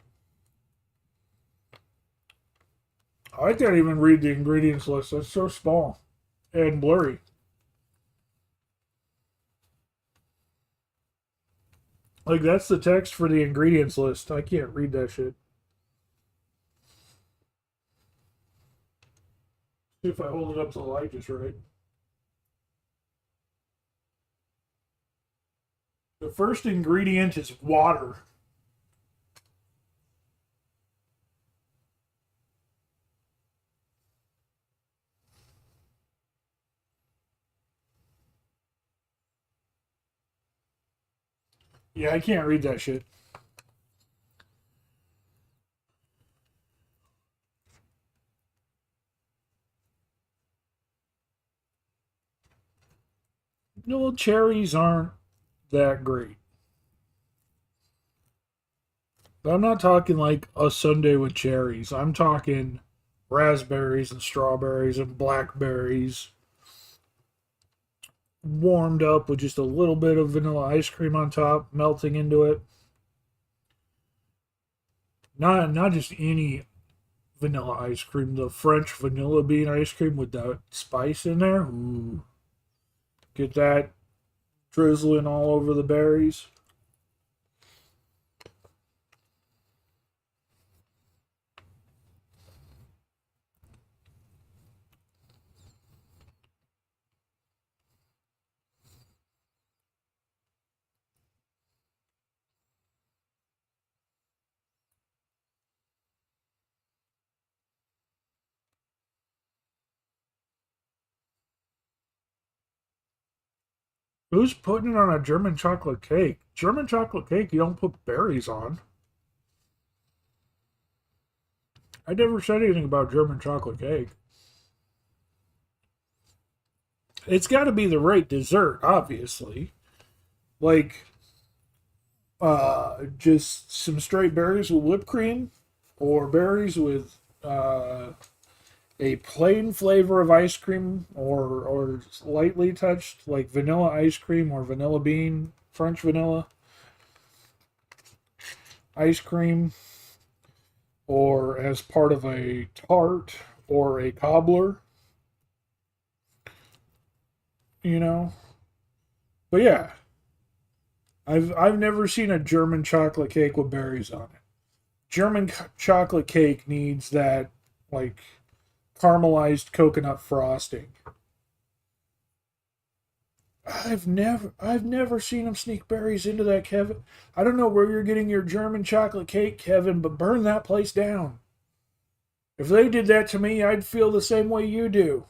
I can't even read the ingredients list. It's so small and blurry. Like, that's the text for the ingredients list. I can't read that shit. See if I hold it up to the light just right. The first ingredient is water. Yeah, I can't read that shit. No, cherries aren't that great. But I'm not talking like a sundae with cherries. I'm talking raspberries and strawberries and blackberries warmed up with just a little bit of vanilla ice cream on top, melting into it. Not just any vanilla ice cream, the French vanilla bean ice cream with that spice in there. Ooh, get that drizzling all over the berries. Who's putting it on a German chocolate cake? German chocolate cake, you don't put berries on. I never said anything about German chocolate cake. It's got to be the right dessert, obviously. Like, just some straight berries with whipped cream, or berries with a plain flavor of ice cream, or lightly touched like vanilla ice cream or vanilla bean, French vanilla ice cream, or as part of a tart or a cobbler, you know. But yeah, I've never seen a German chocolate cake with berries on it. German chocolate cake needs that like caramelized coconut frosting. I've never seen them sneak berries into that, Kevin. I don't know where you're getting your German chocolate cake, Kevin, but burn that place down. If they did that to me, I'd feel the same way you do.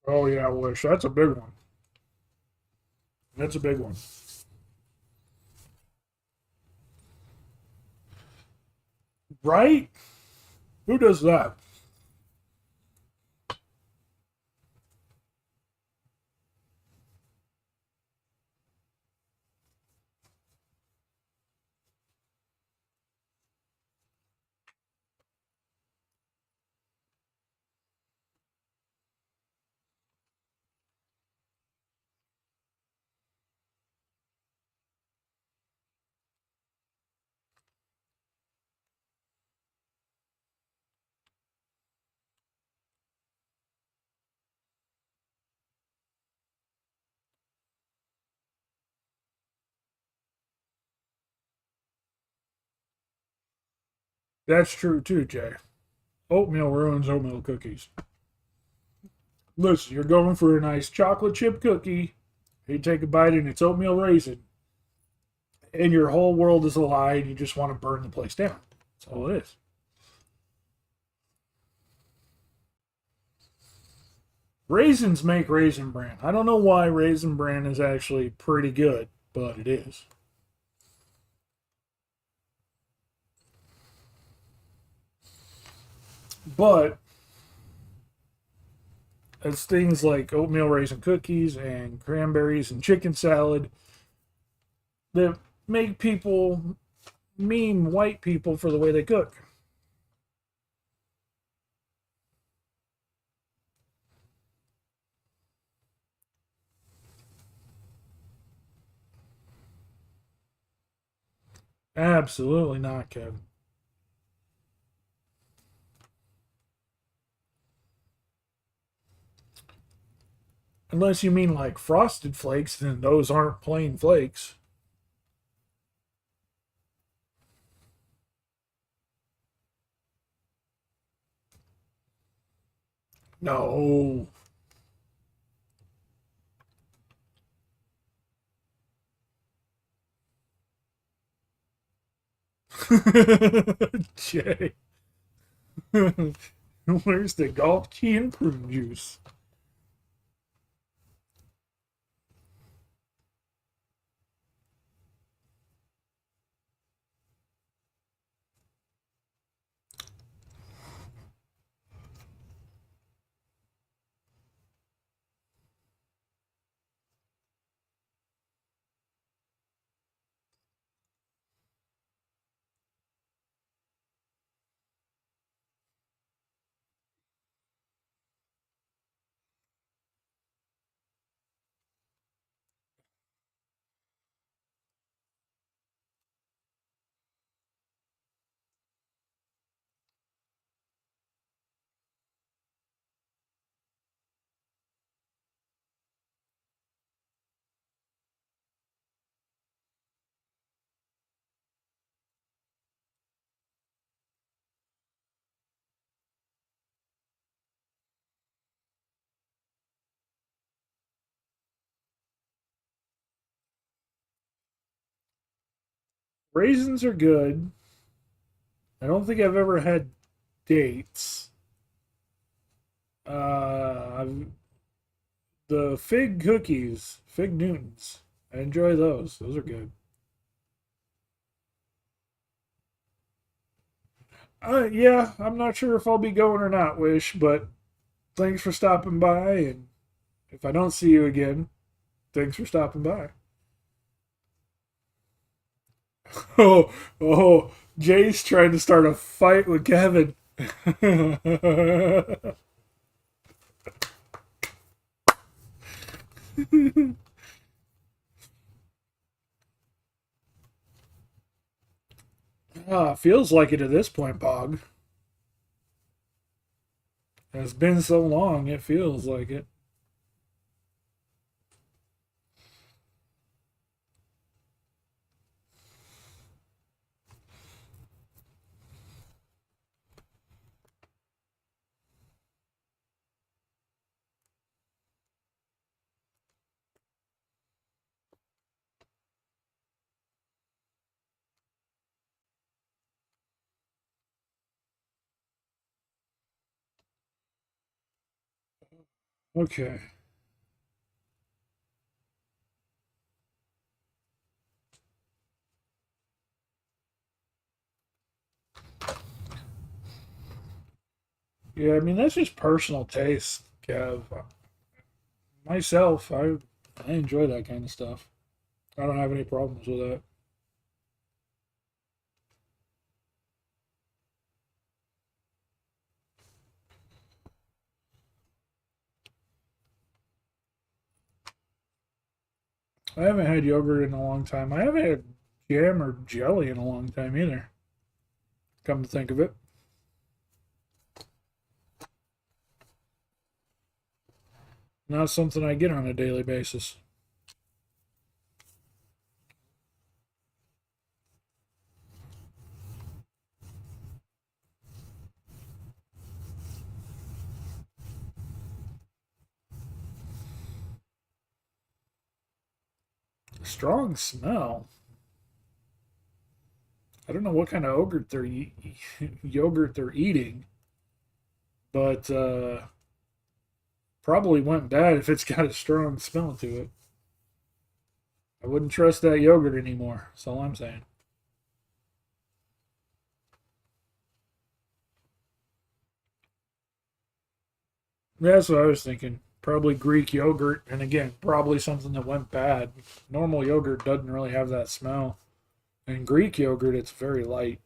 Oh yeah, wish. That's a big one. That's a big one. Right? Who does that? That's true too, Jay. Oatmeal ruins oatmeal cookies. Listen, you're going for a nice chocolate chip cookie. You take a bite and it's oatmeal raisin, and your whole world is a lie, and you just want to burn the place down. That's all it is. Raisins make Raisin Bran. I don't know why Raisin Bran is actually pretty good, but it is. But it's things like oatmeal raisin cookies and cranberries and chicken salad that make people meme white people for the way they cook. Absolutely not, Kevin. Unless you mean like frosted flakes, then those aren't plain flakes. No. Jay. Where's the golf key and prune juice? Raisins are good. I don't think I've ever had dates. I've, the fig cookies, fig Newtons. I enjoy those. Those are good. Yeah, I'm not sure if I'll be going or not, Wish, but thanks for stopping by. And if I don't see you again, thanks for stopping by. Oh, oh, Jay's trying to start a fight with Kevin. Feels like it at this point, Bog. It's been so long, it feels like it. Okay. Yeah, I mean that's just personal taste, Kev. Myself, I enjoy that kind of stuff. I don't have any problems with that. I haven't had yogurt in a long time. I haven't had jam or jelly in a long time either. Come to think of it. Not something I get on a daily basis. Strong smell. I don't know what kind of yogurt yogurt they're eating, but probably went bad if it's got a strong smell to it. I wouldn't trust that yogurt anymore. That's all I'm saying. Yeah, that's what I was thinking. Probably Greek yogurt, and again, probably something that went bad. Normal yogurt doesn't really have that smell. And Greek yogurt, it's very light.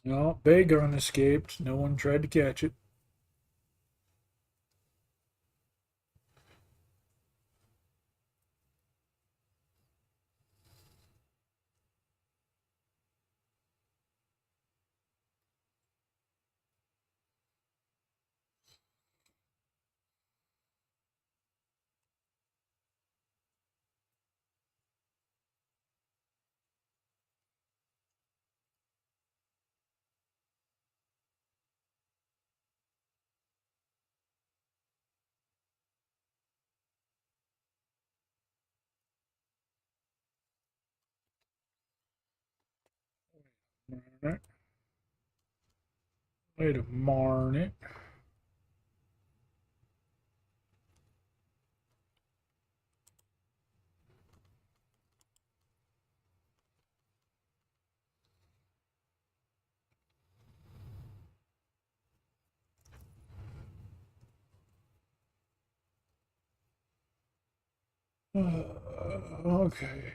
No, Bagon escaped. No one tried to catch it. Wait a minute. Okay.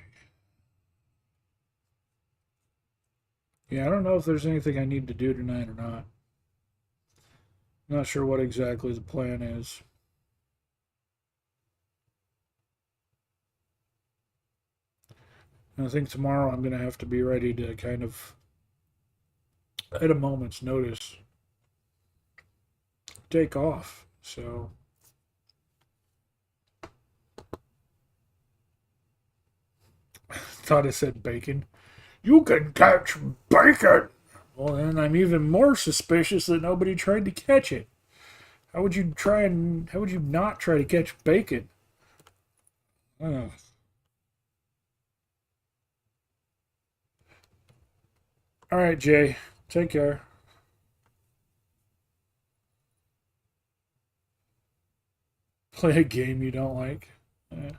Yeah, I don't know if there's anything I need to do tonight or not. Not sure what exactly the plan is. I think tomorrow I'm going to have to be ready to kind of, at a moment's notice, take off. So, thought it said bacon. You can catch bacon! Well, then I'm even more suspicious that nobody tried to catch it. How would you not try to catch bacon? Ugh. All right, Jay. Take care. Play a game you don't like. Yeah.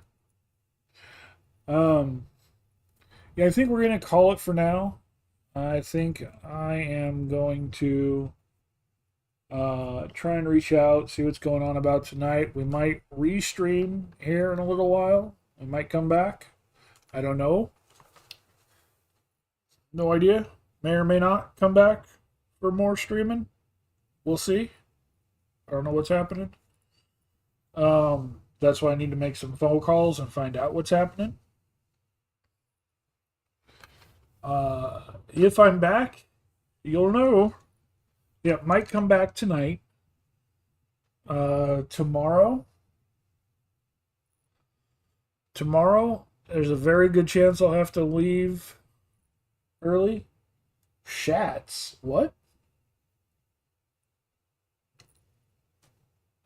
Um, yeah, I think we're gonna call it for now. I think I am going to try and reach out, see what's going on about tonight. We might restream here in a little while. We might come back. I don't know. No idea. May or may not come back for more streaming. We'll see. I don't know what's happening. That's why I need to make some phone calls and find out what's happening. If I'm back, you'll know. Yeah, might come back tonight. Tomorrow, there's a very good chance I'll have to leave early. Shats. What?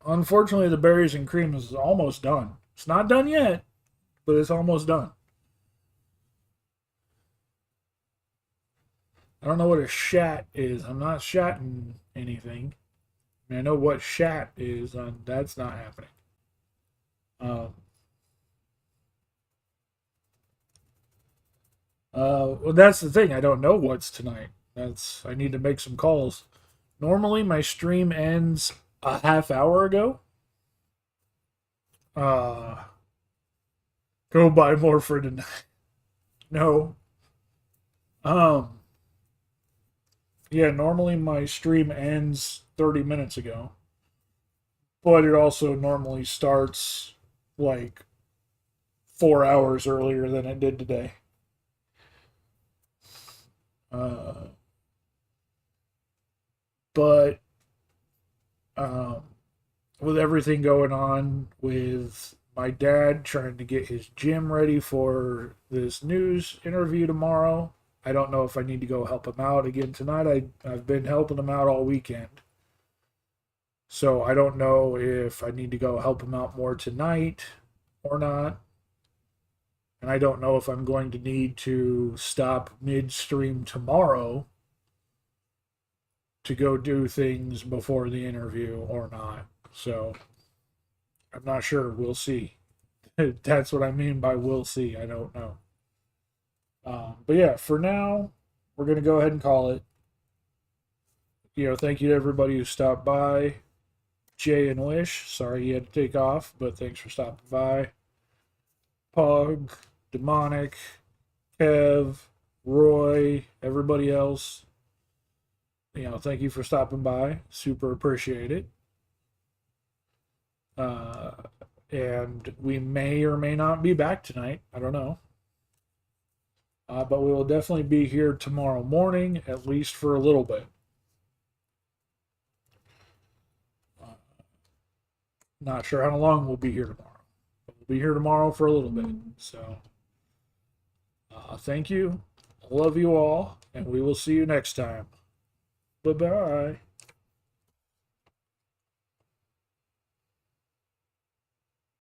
Unfortunately, the berries and cream is almost done. It's not done yet, but it's almost done. I don't know what a shat is. I'm not shatting anything. I mean, I know what shat is. That's not happening. Um, well, that's the thing. I don't know what's tonight. I need to make some calls. Normally, my stream ends a half hour ago. Uh, go buy more for tonight. No. Um, yeah, normally my stream ends 30 minutes ago, but it also normally starts like 4 hours earlier than it did today. Uh, but um, with everything going on with my dad trying to get his gym ready for this news interview tomorrow, I don't know if I need to go help him out again tonight. I've been helping him out all weekend. So I don't know if I need to go help him out more tonight or not. And I don't know if I'm going to need to stop midstream tomorrow to go do things before the interview or not. So I'm not sure. We'll see. That's what I mean by we'll see. I don't know. But yeah, for now, we're going to go ahead and call it. Thank you to everybody who stopped by. Jay and Wish, sorry you had to take off, but thanks for stopping by. Pug, Demonic, Kev, Roy, everybody else. thank you for stopping by. Super appreciate it. Uh, and we may or may not be back tonight. I don't know. But we will definitely be here tomorrow morning, at least for a little bit. Not sure how long we'll be here tomorrow. But we'll be here tomorrow for a little bit. So, thank you. I love you all, and we will see you next time. Bye bye.